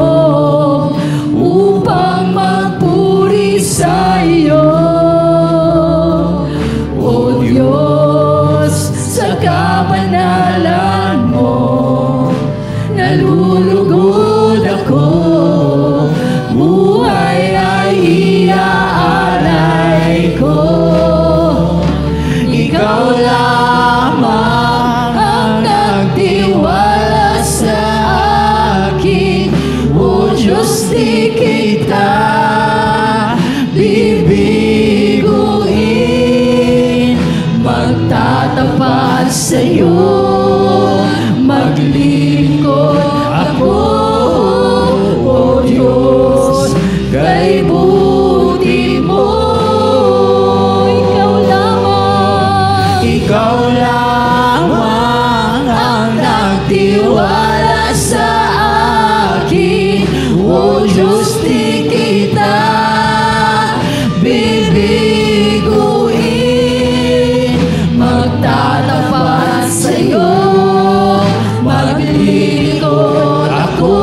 upang magpuri sa iyo. O Diyos, sa kabanalan mo, nalulugod ako. Buhay ay iaalay ko. Ikaw lamang ang nagtiwala sa akin. O Diyos, di kita bibiguin. Magtatapat sa'yo, maglingkod ako. O Diyos, kay buti mo. Ikaw lamang, Ikaw lamang ang nagtiwala sa akin. O Diyos, di kita bibiguin. Magtatapat sa'yo, maglingkod ako.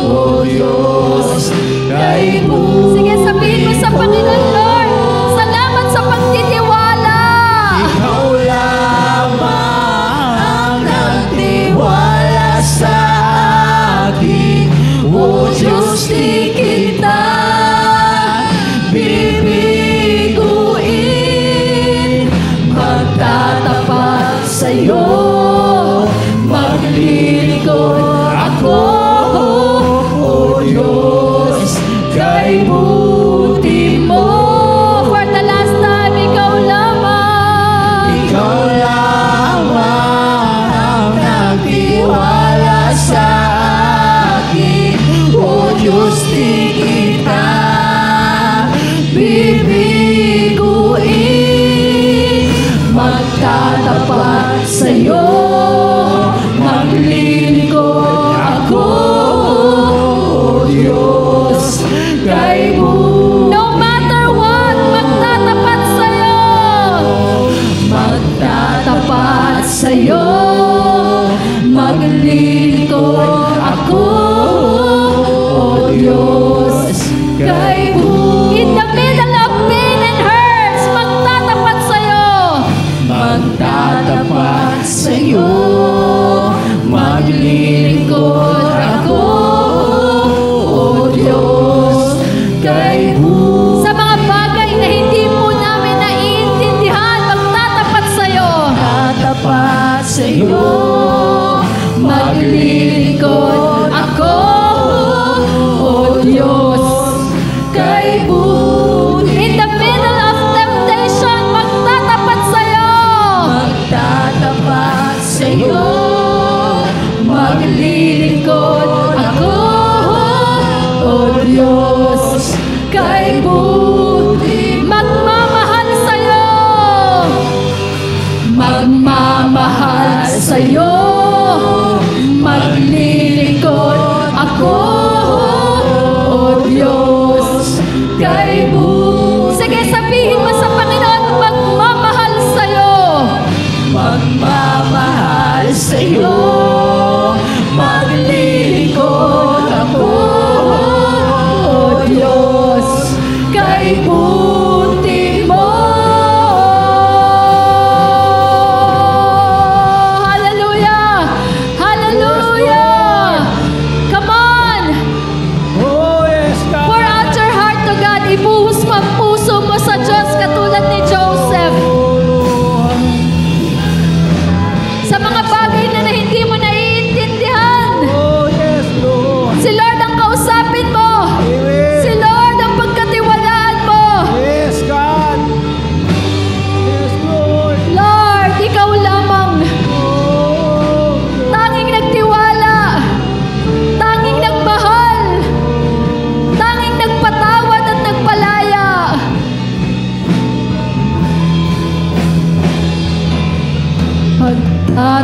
O Diyos, kay buti. Sige, sabihin mo sa Panginoon, Lord, salamat sa pagtitiwala. Ikaw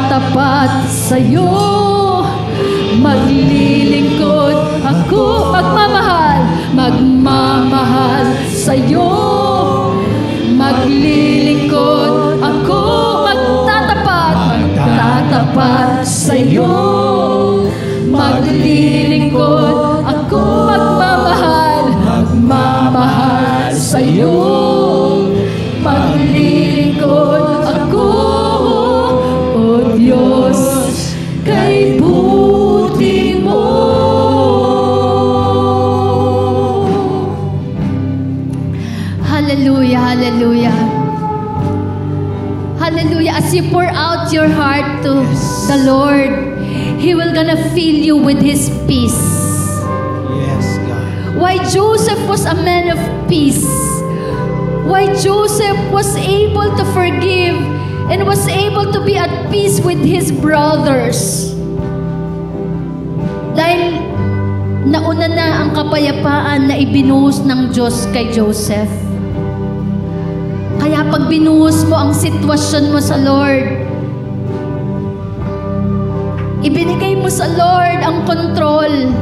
magtatapat sa'yo. Maglilingkod ako, magmamahal sa'yo. Maglilingkod ako, magtatapat sa'yo. Maglilingkod ako, magmamahal sa'yo. Maglilingkod ako, O Diyos, kay buti mo. Hallelujah, hallelujah. Hallelujah. As you pour out your heart to the Lord, He will gonna fill you with His peace. Yes, God. Why Joseph was a man of peace. Why Joseph was able to forgive and was able to be at peace with his brothers. Dahil nauna na ang kapayapaan na ibinuhos ng Diyos kay Joseph. Kaya pag binuhos mo ang sitwasyon mo sa Lord, ibinigay mo sa Lord ang control,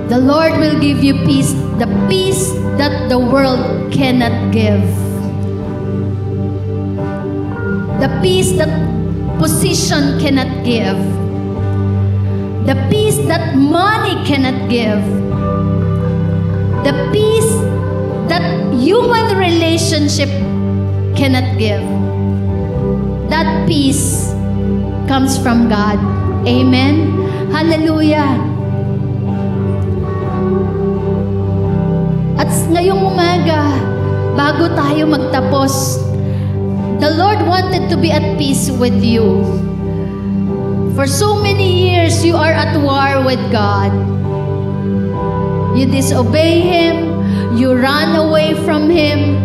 the Lord will give you peace, the peace that the world cannot give. The peace that position cannot give. The peace that money cannot give. The peace that human relationship cannot give. That peace comes from God. Amen? Hallelujah. At ngayong umaga, bago tayo magtapos, the Lord wanted to be at peace with you. For so many years, you are at war with God. You disobey Him. You run away from Him.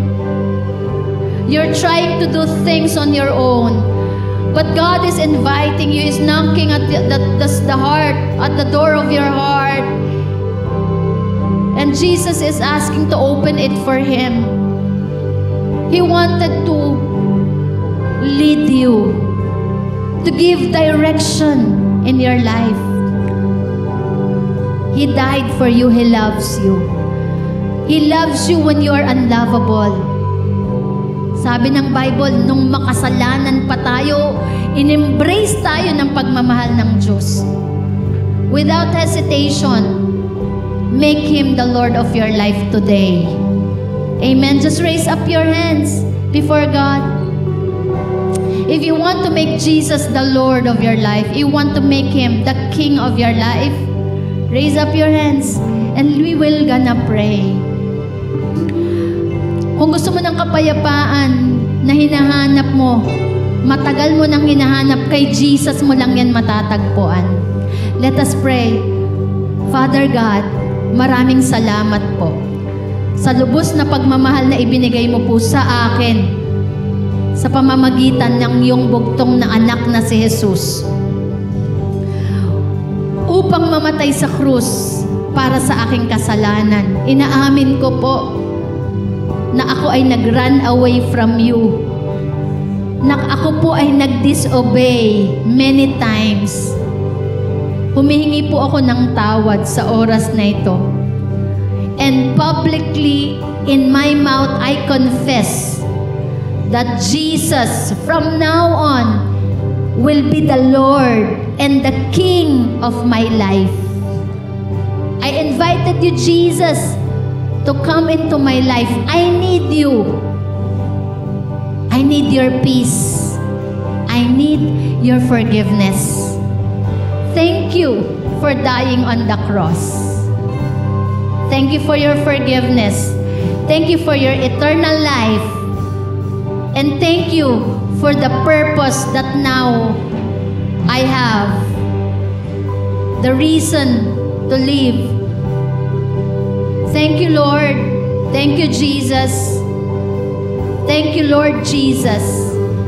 You're trying to do things on your own. But God is inviting you, is knocking at the heart, at the door of your heart. And Jesus is asking to open it for Him. He wanted to lead you, to give direction in your life. He died for you. He loves you. He loves you when you are unlovable. Sabi ng Bible, nung makasalanan pa tayo, in-embrace tayo ng pagmamahal ng Diyos. Without hesitation, make Him the Lord of your life today. Amen. Just raise up your hands before God. If you want to make Jesus the Lord of your life, you want to make Him the King of your life, raise up your hands and we will gonna pray. Kung gusto mo ng kapayapaan na hinahanap mo, matagal mo nang hinahanap, kay Jesus mo lang yan matatagpuan. Let us pray. Father God, maraming salamat po sa lubos na pagmamahal na ibinigay mo po sa akin sa pamamagitan ng iyong bugtong na anak na si Jesus upang mamatay sa krus para sa aking kasalanan. Inaamin ko po na ako ay nag-run away from you, na ako po ay nag-disobey many times. Humihingi po ako ng tawad sa oras na ito. And publicly, in my mouth, I confess that Jesus, from now on, will be the Lord and the King of my life. I invited you, Jesus, to come into my life. I need you. I need your peace. I need your forgiveness. Thank you for dying on the cross. Thank you for your forgiveness. Thank you for your eternal life. And thank you for the purpose that now I have. The reason to live. Thank you, Lord. Thank you, Jesus. Thank you, Lord Jesus.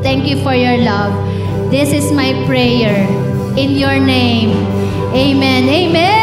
Thank you for your love. This is my prayer. In your name. Amen. Amen.